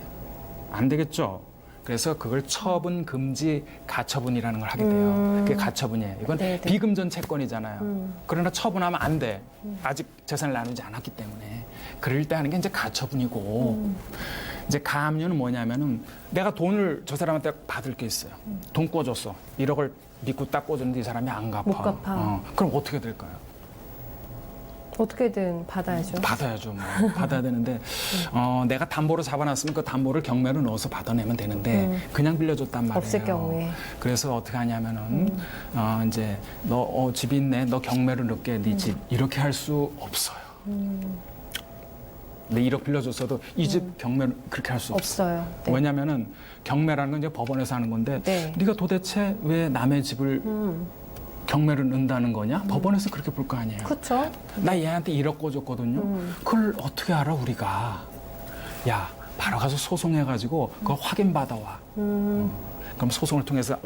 안 되겠죠. 그래서 그걸 처분 금지 가처분이라는 걸 하게 돼요. 그게 가처분이에요. 이건 네네. 비금전 채권이잖아요. 그러나 처분하면 안 돼. 아직 재산을 나누지 않았기 때문에. 그럴 때 하는 게 이제 가처분이고 이제 가압류는 뭐냐면은 내가 돈을 저 사람한테 받을 게 있어요. 돈 꿔줬어. 1억을 믿고 딱 꿔줬는데 이 사람이 안 갚아. 못 갚아. 그럼 어떻게 될까요? 어떻게든 받아야죠. 받아야죠. 뭐. 받아야 되는데 내가 담보로 잡아놨으면 그 담보를 경매로 넣어서 받아내면 되는데 그냥 빌려줬단 말이에요. 없을 경우에. 그래서 어떻게 하냐면은 이제 너 집이 있네. 너 경매로 넣게 네 집 이렇게 할 수 없어요. 내 1억 빌려줬어도 이 집 경매 그렇게 할 수 없어. 없어요. 네. 왜냐면은 경매라는 건 이제 법원에서 하는 건데 네. 네가 도대체 왜 남의 집을 경매를 넣는다는 거냐? 법원에서 그렇게 볼 거 아니에요. 그렇죠. 나 얘한테 1억 꿔줬거든요. 그걸 어떻게 알아 우리가? 야, 바로 가서 소송해가지고 그거 확인받아와. 그럼 소송을 통해서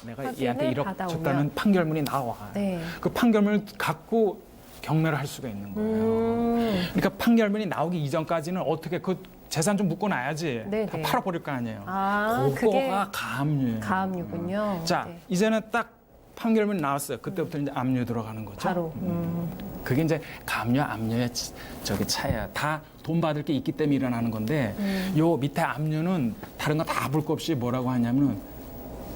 내가 얘한테 1억 받아오면. 줬다는 판결문이 나와. 네. 그 판결문을 갖고 경매를 할 수가 있는 거예요. 그러니까 판결문이 나오기 이전까지는 어떻게 그 재산 좀 묶어놔야지. 네, 다 네. 팔아버릴 거 아니에요. 그거가 그게 가압류예요. 가압류군요. 자, 네. 이제는 딱 판결문이 나왔어요. 그때부터 이제 압류 들어가는 거죠. 바로. 그게 이제 가압류, 압류의 저기 차이야. 다 돈 받을 게 있기 때문에 일어나는 건데 요 밑에 압류는 다른 거 다 볼 거 없이 뭐라고 하냐면은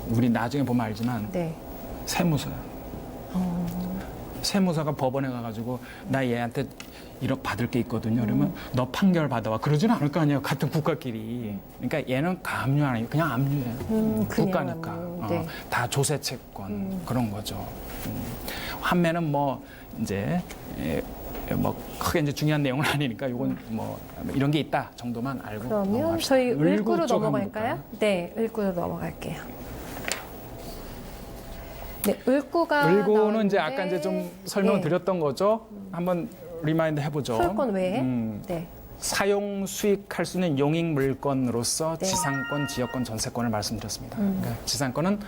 우리 나중에 보면 알지만 네. 세무서야. 세무서가 법원에 가가지고 나 얘한테 1억 받을 게 있거든요. 그러면 너 판결 받아와. 그러지는 않을 거 아니에요. 같은 국가끼리. 그러니까 얘는 가압류 아니에요. 그냥 압류예요. 그냥 국가니까. 압류. 네. 다 조세 채권 그런 거죠. 판매는 뭐 이제 뭐 크게 이제 중요한 내용은 아니니까 이건 뭐 이런 게 있다 정도만 알고 그러면 넘어갑시다. 저희 을구 을구로 쪽 넘어갈까요? 한번 네, 을구로 넘어갈게요. 네, 을구가 을구는 이제 나왔는데, 아까 이제 좀 설명을 네. 드렸던 거죠. 한번 리마인드 해보죠. 소유권 외에 네. 사용 수익할 수 있는 용익 물건으로서 네. 지상권, 지역권, 전세권을 말씀드렸습니다. 그러니까 지상권은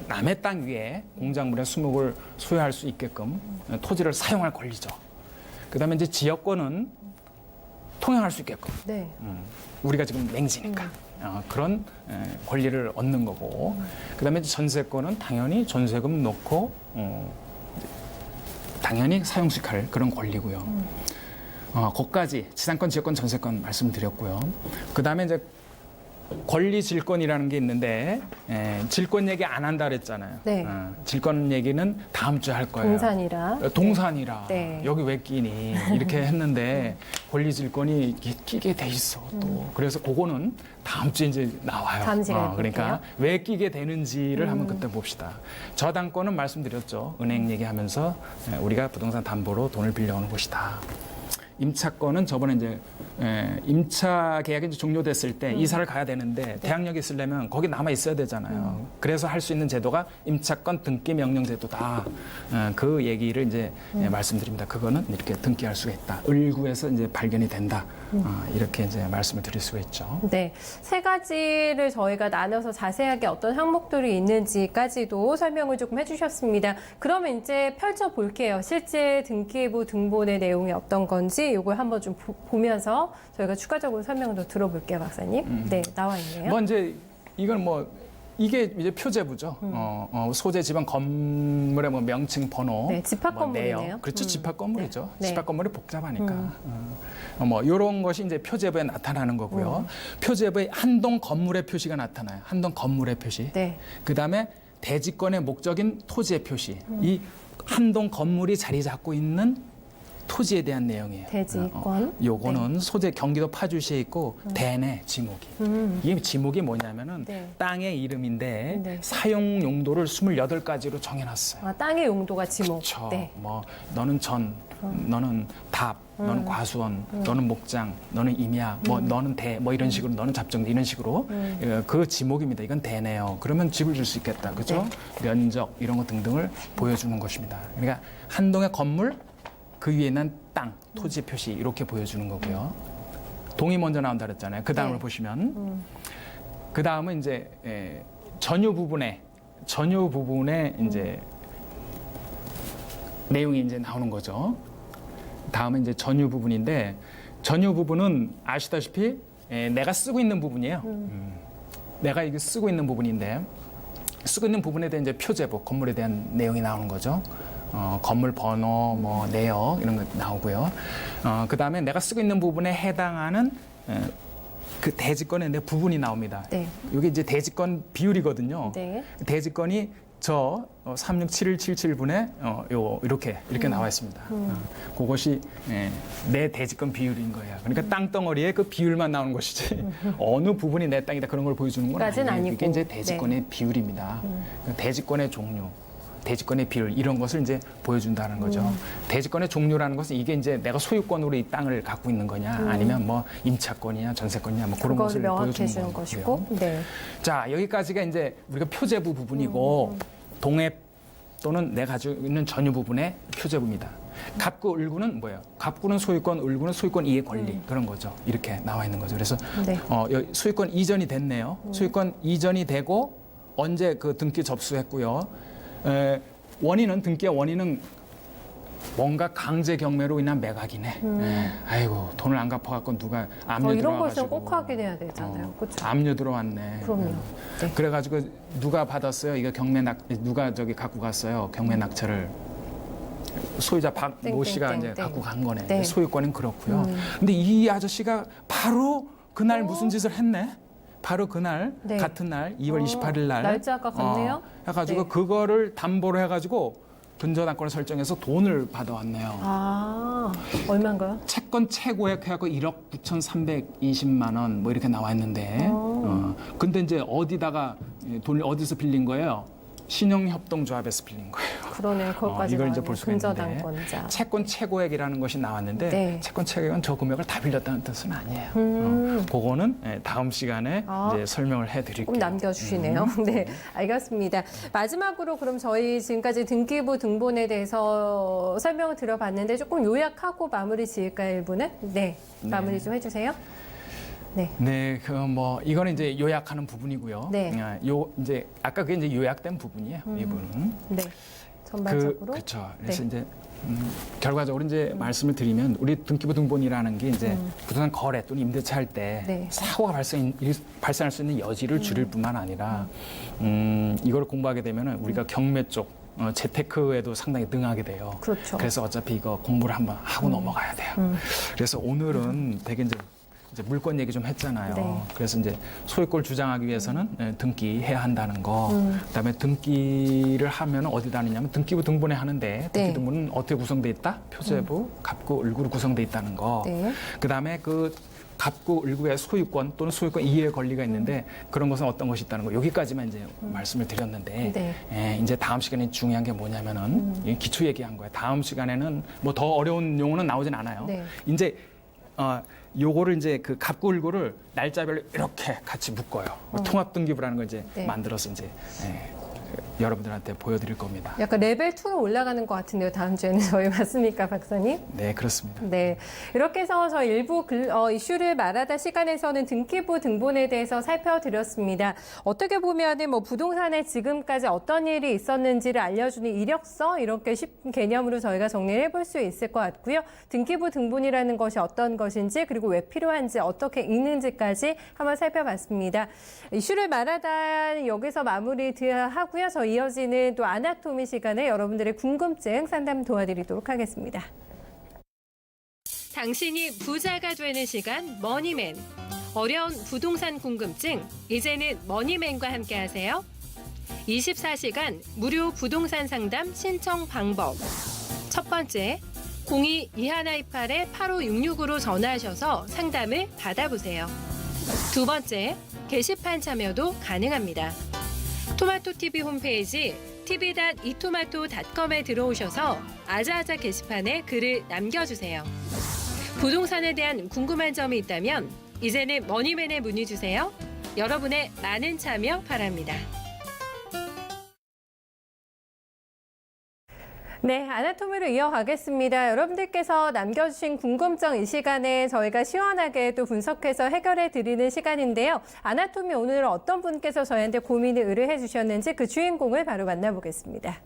남의 땅 위에 공작물의 수목을 소유할 수 있게끔 토지를 사용할 권리죠. 그다음에 이제 지역권은 통행할 수 있게끔 네. 우리가 지금 맹지니까 그런 권리를 얻는 거고 그다음에 이제 전세권은 당연히 전세금 넣고 당연히 사용 수익할 그런 권리고요. 거기까지 지상권, 지역권, 전세권 말씀드렸고요. 그다음에 이제 권리 질권이라는 게 있는데 질권 얘기 안 한다 그랬잖아요. 네. 질권 얘기는 다음 주에 할 거예요. 동산이라. 동산이라 네. 여기 왜 끼니 이렇게 했는데 권리 질권이 이렇게 끼게 돼 있어 또 그래서 그거는 다음 주에 이제 나와요. 다음 시간에 그러니까 왜 끼게 되는지를 한번 그때 봅시다. 저당권은 말씀드렸죠. 은행 얘기하면서 우리가 부동산 담보로 돈을 빌려오는 곳이다. 임차권은 저번에 이제 임차 계약이 이제 종료됐을 때 이사를 가야 되는데 대항력이 있으려면 거기 남아 있어야 되잖아요. 그래서 할 수 있는 제도가 임차권 등기 명령 제도다. 그 얘기를 이제 말씀드립니다. 그거는 이렇게 등기할 수가 있다. 을구에서 이제 발견이 된다. 이렇게 이제 말씀을 드릴 수가 있죠. 네, 세 가지를 저희가 나눠서 자세하게 어떤 항목들이 있는지까지도 설명을 조금 해주셨습니다. 그러면 이제 펼쳐볼게요. 실제 등기부 등본의 내용이 어떤 건지 이걸 한번 좀 보면서 저희가 추가적으로 설명을 더 들어볼게요, 박사님. 네, 나와 있네요. 뭐 이제 이건 뭐 이게 이제 표제부죠. 소재 지방 건물의 뭐 명칭 번호, 네, 집합 뭐 건물이네요. 내역. 그렇죠, 집합 건물이죠. 네. 집합 건물이 복잡하니까. 뭐 이런 것이 이제 표제부에 나타나는 거고요. 표제부에 한동 건물의 표시가 나타나요. 한동 건물의 표시. 네. 그다음에 대지권의 목적인 토지의 표시. 이 한동 건물이 자리 잡고 있는 토지에 대한 내용이에요. 대지권. 요거는 소재 경기도 파주시에 있고 대내 지목이. 이게 지목이 뭐냐면은 네. 땅의 이름인데 네. 사용 용도를 28가지로 정해놨어요. 땅의 용도가 지목. 그렇죠. 네. 뭐 너는 전, 너는 답, 너는 과수원, 너는 목장, 너는 임야, 뭐 너는 대, 뭐 이런 식으로 너는 잡정 이런 식으로 그 지목입니다. 이건 대네요. 그러면 집을 줄 수 있겠다, 그렇죠? 면적 이런 거 등등을 보여주는 것입니다. 그러니까 한동의 건물 그 위에 있는 땅, 토지 표시 이렇게 보여주는 거고요. 동이 먼저 나온다 그랬잖아요. 그 다음을 네. 보시면 그 다음은 이제 전유 부분에 이제 내용이 이제 나오는 거죠. 다음은 이제 전유 부분인데 전유 부분은 아시다시피 내가 쓰고 있는 부분이에요. 내가 이게 쓰고 있는 부분인데 쓰고 있는 부분에 대한 이제 표제부, 건물에 대한 내용이 나오는 거죠. 건물 번호, 뭐 내역 이런 거 나오고요. 그 다음에 내가 쓰고 있는 부분에 해당하는 그 대지권의 내 부분이 나옵니다. 네. 이게 이제 대지권 비율이거든요. 네. 대지권이 저 367177분에 이렇게 나와 있습니다. 그것이 내 대지권 비율인 거예요. 그러니까 땅덩어리에 그 비율만 나오는 것이지 어느 부분이 내 땅이다 그런 걸 보여주는 건 까진 아니에요. 아니고. 이게 이제 대지권의 비율입니다. 대지권의 종류. 대지권의 비율 이런 것을 이제 보여준다는 거죠. 대지권의 종류라는 것은 이게 이제 내가 소유권으로 이 땅을 갖고 있는 거냐 아니면 뭐 임차권이냐 전세권이냐 뭐 그런 것을 명확해 보여주는 주는 거고요. 것이고. 네. 자, 여기까지가 이제 우리가 표제부 부분이고 동해 또는 내가 가지고 있는 전유 부분의 표제부입니다. 갑구 을구는 뭐예요? 갑구는 소유권, 을구는 소유권 이의 권리 그런 거죠. 이렇게 나와 있는 거죠. 그래서 네. 여기 소유권 이전이 됐네요. 소유권 이전이 되고 언제 그 등기 접수했고요. 원인은 등기의 원인은 뭔가 강제 경매로 인한 매각이네. 아이고 돈을 안 갚아갖고 누가 압류 이런 것은 들어와가지고 꼭 확인해야 되잖아요. 그렇죠? 압류 들어왔네. 그럼요. 네. 그래가지고 누가 받았어요? 이거 누가 저기 갖고 갔어요? 경매 낙찰을 소유자 박모 씨가 이제 땡땡땡. 갖고 간 거네. 네. 소유권은 그렇고요. 근데 이 아저씨가 바로 그날 무슨 짓을 했네? 바로 그날 네. 같은 날 2월 28일 날 날짜가 같네요. 해가지고 네. 그거를 담보로 해가지고 근저당권을 설정해서 돈을 받아왔네요. 아, 얼마인가요? 채권 최고액 해갖고 1억 9,320만 원 뭐 이렇게 나와 있는데, 근데 이제 어디다가 돈을 어디서 빌린 거예요? 신용협동조합에서 빌린 거예요. 그러네요. 그것까지 이걸 이제 나왔네요. 볼 수가 있는데 근저당권자. 채권 최고액이라는 것이 나왔는데 네. 채권 최고액은 저 금액을 다 빌렸다는 뜻은 아니에요. 그거는 다음 시간에 이제 설명을 해드릴게요. 꼭 남겨주시네요. 네, 알겠습니다. 마지막으로 그럼 저희 지금까지 등기부 등본에 대해서 설명을 드려봤는데 조금 요약하고 마무리 지을까요, 1부는? 네, 마무리 좀 해주세요. 네. 네, 그 뭐 이거는 이제 요약하는 부분이고요. 네. 요 이제 아까 그게 이제 요약된 부분이에요. 이 부분은. 네, 전반적으로. 그렇죠. 그래서 네. 이제 결과적으로 이제 말씀을 드리면 우리 등기부 등본이라는 게 이제 부동산 거래 또는 임대차 할 때 네. 사고가 발생할 수 있는 여지를 줄일 뿐만 아니라 이걸 공부하게 되면은 우리가 경매 쪽 재테크에도 상당히 능하게 돼요. 그렇죠. 그래서 어차피 이거 공부를 한번 하고 넘어가야 돼요. 그래서 오늘은 되게 이제 물권 얘기 좀 했잖아요. 네. 그래서 이제 소유권을 주장하기 위해서는 등기해야 한다는 거. 그다음에 등기를 하면 어디다 하느냐면 등기부 등본에 하는데 등기 네. 등본은 어떻게 구성돼 있다? 표제부, 갑구, 을구로 구성돼 있다는 거. 네. 그다음에 그 갑구, 을구의 소유권 또는 소유권 이해의 권리가 있는데 그런 것은 어떤 것이 있다는 거. 여기까지만 이제 말씀을 드렸는데 네. 이제 다음 시간에 중요한 게 뭐냐면은 이 기초 얘기한 거예요. 다음 시간에는 뭐 더 어려운 용어는 나오진 않아요. 네. 이제 요거를 이제 그 갑구 을구를 날짜별로 이렇게 같이 묶어요. 통합 등기부라는 걸 이제 네. 만들어서 이제 여러분들한테 보여드릴 겁니다. 약간 레벨 2로 올라가는 것 같은데요. 다음 주에는 저희 맞습니까, 박사님? 네, 그렇습니다. 네. 이렇게 해서 저희 일부 이슈를 말하다 시간에서는 등기부 등본에 대해서 살펴드렸습니다. 어떻게 보면은 뭐 부동산에 지금까지 어떤 일이 있었는지를 알려주는 이력서 이렇게 쉽은 개념으로 저희가 정리를 해볼 수 있을 것 같고요. 등기부 등본이라는 것이 어떤 것인지 그리고 왜 필요한지 어떻게 읽는지까지 한번 살펴봤습니다. 이슈를 말하다 여기서 마무리하고요. 저 이어지는 또 아나토미 시간에 여러분들의 궁금증 상담 도와드리도록 하겠습니다. 당신이 부자가 되는 시간 머니맨. 어려운 부동산 궁금증 이제는 머니맨과 함께 하세요. 24시간 무료 부동산 상담 신청 방법. 첫 번째, 02-2128-8566으로 전화하셔서 상담을 받아보세요. 두 번째, 게시판 참여도 가능합니다. 토마토TV 홈페이지 tv.itomato.com에 들어오셔서 아자아자 게시판에 글을 남겨주세요. 부동산에 대한 궁금한 점이 있다면 이제는 머니맨에 문의 주세요. 여러분의 많은 참여 바랍니다. 네, 아나토미로 이어가겠습니다. 여러분들께서 남겨주신 궁금증 이 시간에 저희가 시원하게 또 분석해서 해결해 드리는 시간인데요. 아나토미 오늘 어떤 분께서 저희한테 고민을 의뢰해 주셨는지 그 주인공을 바로 만나보겠습니다.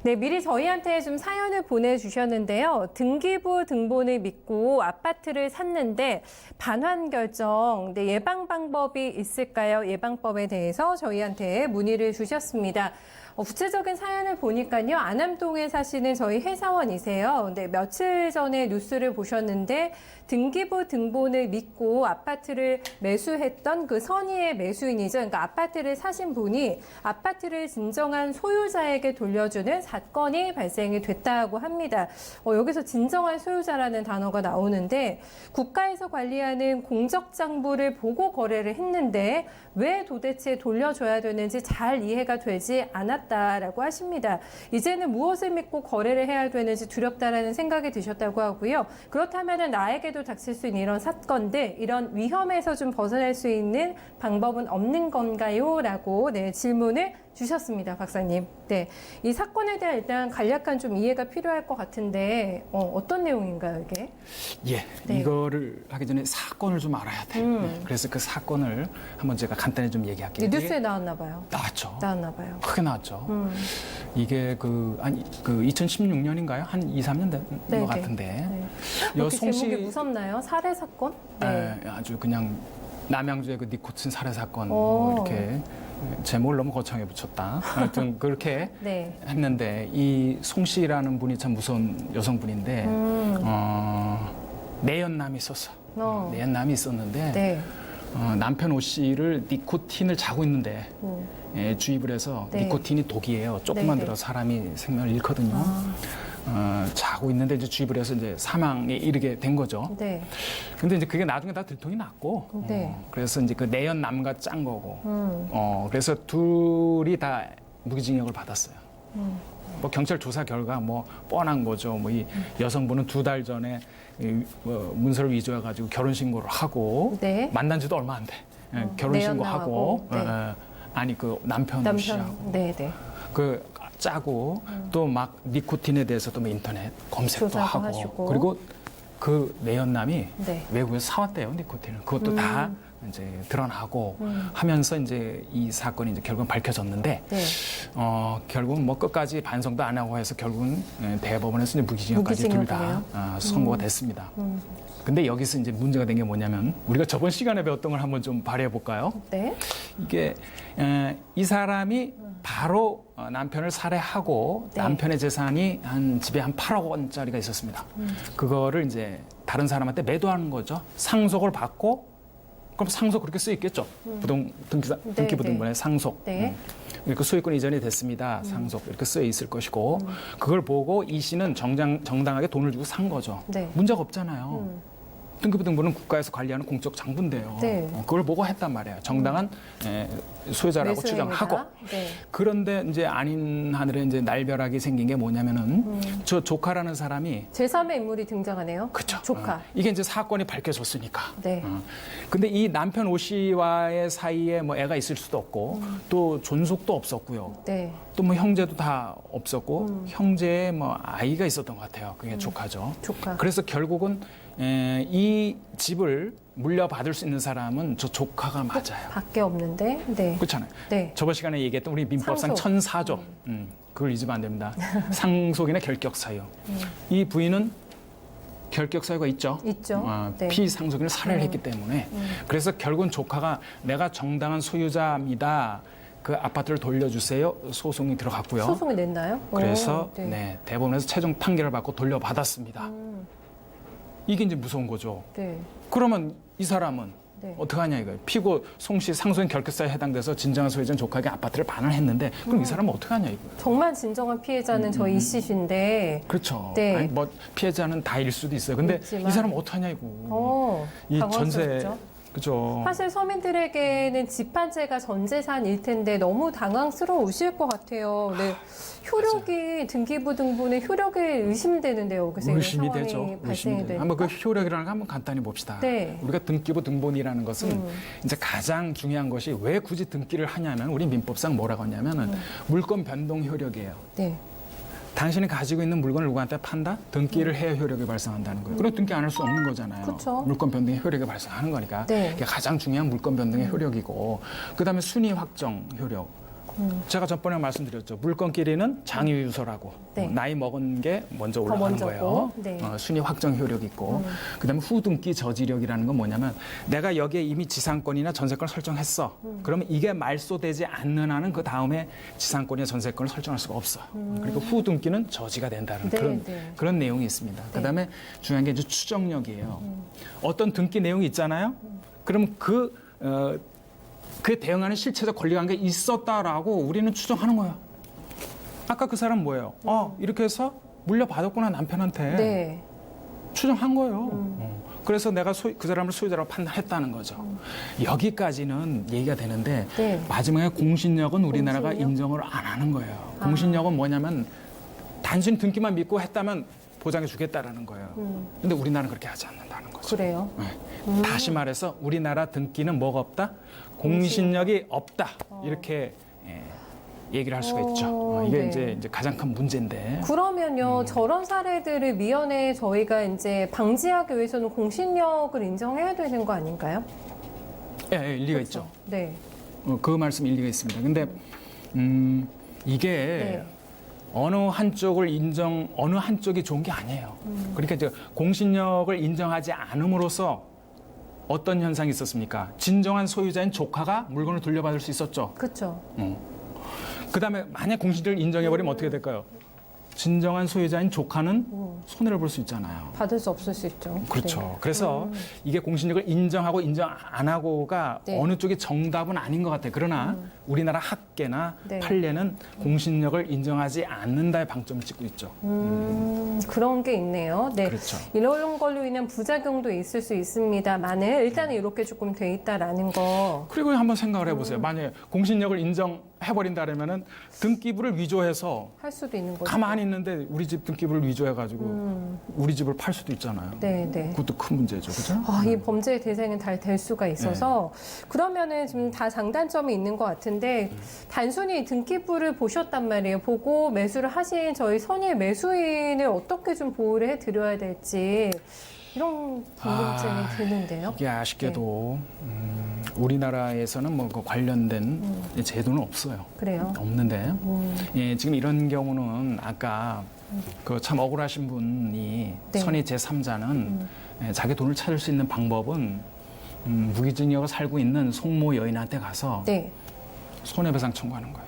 네, 미리 저희한테 좀 사연을 보내주셨는데요. 등기부 등본을 믿고 아파트를 샀는데 반환 결정, 예방 방법이 있을까요? 예방법에 대해서 저희한테 문의를 주셨습니다. 구체적인 사연을 보니까요. 안암동에 사시는 저희 회사원이세요. 근데 며칠 전에 뉴스를 보셨는데 등기부 등본을 믿고 아파트를 매수했던 그 선의의 매수인이죠. 그러니까 아파트를 사신 분이 아파트를 진정한 소유자에게 돌려주는 사건이 발생이 됐다고 합니다. 여기서 진정한 소유자라는 단어가 나오는데 국가에서 관리하는 공적장부를 보고 거래를 했는데 왜 도대체 돌려줘야 되는지 잘 이해가 되지 않았다. 같다라고 하십니다. 이제는 무엇을 믿고 거래를 해야 되는지 두렵다라는 생각이 드셨다고 하고요. 그렇다면 나에게도 닥칠 수 있는 이런 사건들, 이런 위험에서 좀 벗어날 수 있는 방법은 없는 건가요? 라고 네, 질문을 주셨습니다, 박사님. 네, 이 사건에 대한 일단 간략한 좀 이해가 필요할 것 같은데 어떤 내용인가요, 이게? 예, 네. 이거를 하기 전에 사건을 좀 알아야 돼요. 네, 그래서 그 사건을 한번 제가 간단히 좀 얘기할게요. 뉴스에 나왔나 봐요. 나왔죠. 나왔나 봐요. 크게 나왔죠. 이게 그 2016년인가요? 한 2, 3년 된 네, 것 네. 같은데. 네. 여 이렇게 송씨 제목이 무섭나요? 살해 사건? 네. 아주 그냥 남양주의 그 니코틴 살해 사건 오. 뭐 이렇게 제목을 너무 거창하게 붙였다. 하여튼 그렇게 네. 했는데 이 송씨라는 분이 참 무서운 여성분인데 내연남이 있었어. 내연남이 있었는데 네. 남편 오 씨를 니코틴을 자고 있는데 음. 주입을 해서 네. 니코틴이 독이에요. 조금만 네, 네. 들어 사람이 생명을 잃거든요. 자고 있는데 이제 주입을 해서 이제 사망에 이르게 된 거죠. 네. 근데 이제 그게 나중에 다 들통이 났고, 네. 그래서 이제 그 내연 남과 짠 거고, 그래서 둘이 다 무기징역을 받았어요. 뭐 경찰 조사 결과 뭐 뻔한 거죠. 뭐 이 여성분은 2달 전에 문서를 위조해 가지고 결혼 신고를 하고 네. 만난 지도 얼마 안 돼. 결혼 신고하고, 내연남하고, 네. 아니 그 남편 씨하고 남편. 네, 네. 그 짜고 또 막 니코틴에 대해서도 뭐 인터넷 검색도 조사도 하고 하시고. 그리고 그 내연남이 네. 외국에서 사왔대요 니코틴을. 그것도 다 이제 드러나고 하면서 이제 이 사건이 이제 결국은 밝혀졌는데 네. 결국은 뭐 끝까지 반성도 안 하고 해서 결국은 대법원에서 이제 무기징역까지 둘 다 무기징역이네요. 선고가 됐습니다. 근데 여기서 이제 문제가 된 게 뭐냐면 우리가 저번 시간에 배웠던 걸 한번 좀 발휘해 볼까요? 네. 이게 이 사람이 바로 남편을 살해하고 네. 남편의 재산이 한 집에 한 8억 원짜리가 있었습니다. 그거를 이제 다른 사람한테 매도하는 거죠. 상속을 받고 그럼 상속 그렇게 쓰여 있겠죠. 등기부등본에 상속. 네. 이렇게 소유권 이전이 됐습니다. 상속 이렇게 쓰여 있을 것이고 그걸 보고 이 씨는 정당하게 돈을 주고 산 거죠. 네. 문제가 없잖아요. 등기부등본은 국가에서 관리하는 공적 장부인데요. 네. 그걸 보고 했단 말이에요. 정당한 소유자라고 매수행위다. 추정하고. 네. 그런데 이제 아닌 하늘에 이제 날벼락이 생긴 게 뭐냐면은 저 조카라는 사람이 제3의 인물이 등장하네요. 그쵸. 조카. 이게 이제 사건이 밝혀졌으니까. 네. 근데 이 남편 오 씨와의 사이에 뭐 애가 있을 수도 없고 또 존속도 없었고요. 네. 또 뭐 형제도 다 없었고 형제의 뭐 아이가 있었던 것 같아요. 그게 조카죠. 조카. 그래서 결국은 이 집을 물려받을 수 있는 사람은 저 조카가 맞아요. 밖에 없는데. 네. 그렇잖아요. 네. 저번 시간에 얘기했던 우리 민법상 상속. 천사조. 그걸 잊으면 안 됩니다. 상속이나 결격사유. 이 부인은 결격사유가 있죠. 있죠. 네. 피상속인을 살해를 했기 때문에. 그래서 결국은 조카가 내가 정당한 소유자입니다. 그 아파트를 돌려주세요. 소송이 들어갔고요. 소송을 냈나요? 그래서 오, 네. 대법원에서 최종 판결을 받고 돌려받았습니다. 이게 이제 무서운 거죠. 네. 그러면 이 사람은 네. 어떡하냐 이거예요. 피고 송씨 상속인 결격사에 해당돼서 진정한 소유자인 조카에게 아파트를 반환했는데 그럼 이 사람은 어떡하냐 이거예요. 정말 진정한 피해자는 저 이 씨신데. 그렇죠. 네. 아니, 뭐 피해자는 다일 수도 있어요. 근데 있지만. 이 사람은 어떡하냐 이거. 이 전세 당황스럽죠. 그죠. 사실 서민들에게는 집 한 채가 전 재산일 텐데 너무 당황스러우실 것 같아요. 네. 효력이 등기부 등본의 효력이 의심되는데요. 그래서 이런 의심이 상황이 되죠. 발생이 의심이 돼요. 되니까. 한번 그 효력이라는 거 한번 간단히 봅시다. 네. 우리가 등기부 등본이라는 것은 이제 가장 중요한 것이 왜 굳이 등기를 하냐면 우리 민법상 뭐라고 하냐면은 물권 변동 효력이에요. 네. 당신이 가지고 있는 물건을 누구한테 판다? 등기를 해야 효력이 발생한다는 거예요. 그럼 등기 안 할 수 없는 거잖아요. 그쵸. 물권 변동의 효력이 발생하는 거니까. 네. 그게 가장 중요한 물권 변동의 효력이고 그다음에 순위 확정 효력. 제가 전번에 말씀드렸죠. 물건끼리는 장유유서라고 네. 나이 먹은 게 먼저 더 올라가는 먼저고. 거예요. 네. 순위 확정 효력이 있고 그다음에 후등기 저지력이라는 건 뭐냐면 내가 여기에 이미 지상권이나 전세권을 설정했어. 그러면 이게 말소되지 않는 한은 그 다음에 지상권이나 전세권을 설정할 수가 없어. 그리고 후등기는 저지가 된다는 네, 그런 네. 그런 내용이 있습니다. 그다음에 중요한 게 이제 추정력이에요. 어떤 등기 내용이 있잖아요. 그럼 그에 대응하는 실체적 권리관계가 있었다라고 우리는 추정하는 거예요. 아까 그 사람 뭐예요? 이렇게 해서 물려받았구나 남편한테 네. 추정한 거예요. 그래서 내가 그 사람을 소유자라고 판단했다는 거죠. 여기까지는 얘기가 되는데 네. 마지막에 공신력은 우리나라가 공신력? 인정을 안 하는 거예요. 공신력은 뭐냐면 단순히 등기만 믿고 했다면 보장해 주겠다라는 거예요. 근데 우리나라는 그렇게 하지 않는다는 거죠. 그래요? 네. 다시 말해서 우리나라 등기는 뭐가 없다? 공신력이 없다. 이렇게 얘기를 할 수가 있죠. 이게 네. 이제 가장 큰 문제인데. 그러면요, 저런 사례들을 미연에 저희가 이제 방지하기 위해서는 공신력을 인정해야 되는 거 아닌가요? 예, 일리가 있죠. 네. 그 말씀 일리가 있습니다. 근데 이게 네. 어느 한쪽이 좋은 게 아니에요. 그러니까 이제 공신력을 인정하지 않음으로써 어떤 현상이 있었습니까? 진정한 소유자인 조카가 물건을 돌려받을 수 있었죠. 그렇죠. 그다음에 만약 공신력을 인정해버리면 어떻게 될까요? 진정한 소유자인 조카는 손해를 볼 수 있잖아요. 받을 수 없을 수 있죠. 그렇죠. 네. 그래서 이게 공신력을 인정하고 인정 안 하고가 네. 어느 쪽이 정답은 아닌 것 같아요. 그러나 우리나라 학계나 네. 판례는 공신력을 인정하지 않는다에 방점을 찍고 있죠. 그런 게 있네요. 네. 그렇죠. 이런 걸로 인한 부작용도 있을 수 있습니다만은 일단은 이렇게 조금 돼 있다라는 거. 그리고 한번 생각을 해보세요. 만약에 공신력을 인정해버린다 그러면은 등기부를 위조해서 할 수도 있는 거죠. 가만히 있는데 우리 집 등기부를 위조해가지고 우리 집을 팔 수도 있잖아요. 네, 네. 그것도 큰 문제죠. 그죠? 이 범죄의 대상은 다 될 수가 있어서 네. 그러면은 지금 다 장단점이 있는 것 같은데 단순히 등기부를 보셨단 말이에요. 보고 매수를 하신 저희 선의의 매수인을 어떻게 좀 보호를 해드려야 될지 이런 궁금증이 드는데요. 이게 아쉽게도 우리나라에서는 뭐 그 관련된 제도는 없어요. 그래요? 없는데 예, 지금 이런 경우는 아까 그 참 억울하신 분이 네. 선의 제3자는 자기 돈을 찾을 수 있는 방법은 무기징역을 살고 있는 송모 여인한테 가서 네. 손해배상 청구하는 거예요.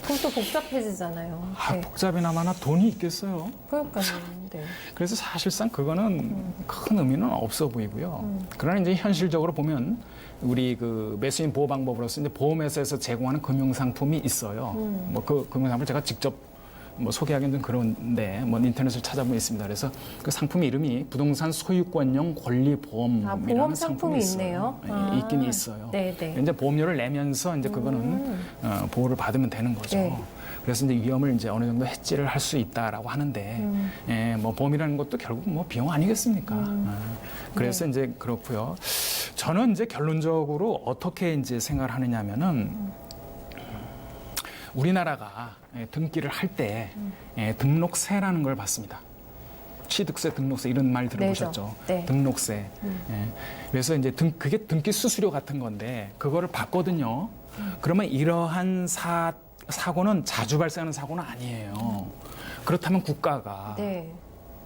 그럼 또 복잡해지잖아요. 네. 복잡이나마나 돈이 있겠어요. 그러니까요. 네. 그래서 사실상 그거는 큰 의미는 없어 보이고요. 그러나 이제 현실적으로 보면 우리 그 매수인 보호 방법으로서 이제 보험회사에서 제공하는 금융상품이 있어요. 뭐 그 금융상품을 제가 직접 뭐 소개하기는 좀 그런데 뭐 인터넷을 찾아보면 있습니다. 그래서 그 상품 이름이 부동산 소유권용 권리보험이라는 보험 상품이 상품이 있어요. 있네요. 예, 있긴 있어요. 네, 네. 이제 보험료를 내면서 이제 그거는 보호를 받으면 되는 거죠. 네. 그래서 이제 위험을 이제 어느 정도 해지를 할 수 있다라고 하는데, 예, 뭐 보험이라는 것도 결국 뭐 비용 아니겠습니까? 그래서 네. 이제 그렇고요. 저는 이제 결론적으로 어떻게 이제 생각을 하느냐면은 우리나라가 등기를 할 때 등록세라는 걸 받습니다. 취득세, 등록세 이런 말 들어보셨죠? 네. 등록세. 예. 그래서 이제 그게 등기 수수료 같은 건데 그거를 받거든요. 그러면 이러한 사고는 자주 발생하는 사고는 아니에요. 그렇다면 국가가 네.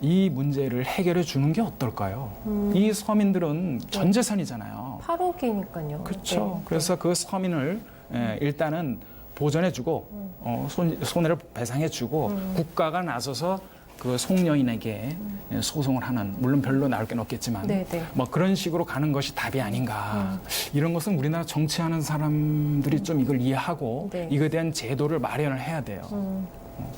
이 문제를 해결해 주는 게 어떨까요? 이 서민들은 전 재산이잖아요. 8억이니까요. 그렇죠. 그래서 그 서민을 일단은 보전해주고 손해를 배상해주고 국가가 나서서 그 송여인에게 소송을 하는, 물론 별로 나올 게 없겠지만 네, 네. 뭐 그런 식으로 가는 것이 답이 아닌가. 이런 것은 우리나라 정치하는 사람들이 좀 이걸 이해하고 네. 이거에 대한 제도를 마련을 해야 돼요.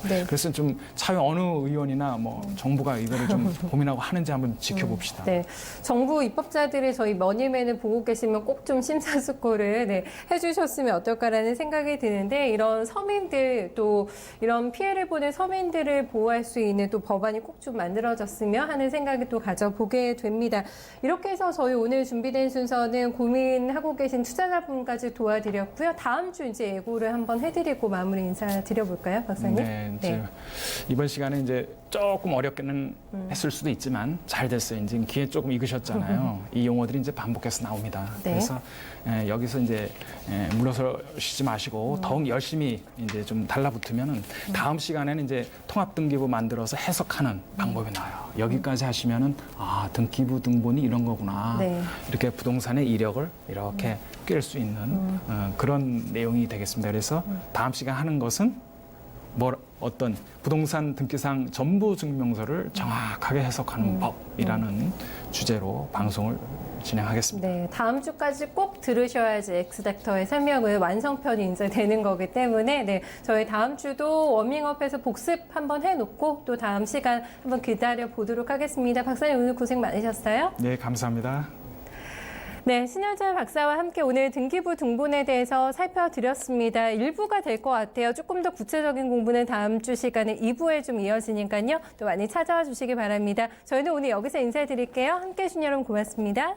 네. 그래서 좀 사회 어느 의원이나 뭐 정부가 이거를 좀 고민하고 하는지 한번 지켜봅시다. 네, 정부 입법자들이 저희 머니맨을 보고 계시면 꼭 좀 심사숙고를 해주셨으면 어떨까라는 생각이 드는데 이런 서민들 또 이런 피해를 보는 서민들을 보호할 수 있는 또 법안이 꼭 좀 만들어졌으면 하는 생각이 또 가져보게 됩니다. 이렇게 해서 저희 오늘 준비된 순서는 고민하고 계신 투자자분까지 도와드렸고요. 다음 주 이제 예고를 한번 해드리고 마무리 인사드려볼까요, 박사님? 네, 이제 이번 시간에 이제 조금 어렵게는 했을 수도 있지만 잘 됐어요. 이제 귀에 조금 익으셨잖아요. 이 용어들이 이제 반복해서 나옵니다. 네. 그래서 여기서 이제 물러서시지 마시고 더욱 열심히 이제 좀 달라붙으면은 다음 시간에는 이제 통합등기부 만들어서 해석하는 방법이 나와요. 여기까지 하시면은 등기부 등본이 이런 거구나. 네. 이렇게 부동산의 이력을 이렇게 꿰을 수 있는 그런 내용이 되겠습니다. 그래서 다음 시간 하는 것은 어떤 부동산 등기상 전부 증명서를 정확하게 해석하는 법이라는 주제로 방송을 진행하겠습니다. 네, 다음 주까지 꼭 들으셔야지 엑스닥터의 설명은 완성편이 이제 되는 거기 때문에 네, 저희 다음 주도 워밍업해서 복습 한번 해놓고 또 다음 시간 한번 기다려 보도록 하겠습니다. 박사님 오늘 고생 많으셨어요. 네, 감사합니다. 네, 신현철 박사와 함께 오늘 등기부 등본에 대해서 살펴드렸습니다. 일부가 될 것 같아요. 조금 더 구체적인 공부는 다음 주 시간에 2부에 좀 이어지니까요. 또 많이 찾아와 주시기 바랍니다. 저희는 오늘 여기서 인사드릴게요. 함께해 주신 여러분 고맙습니다.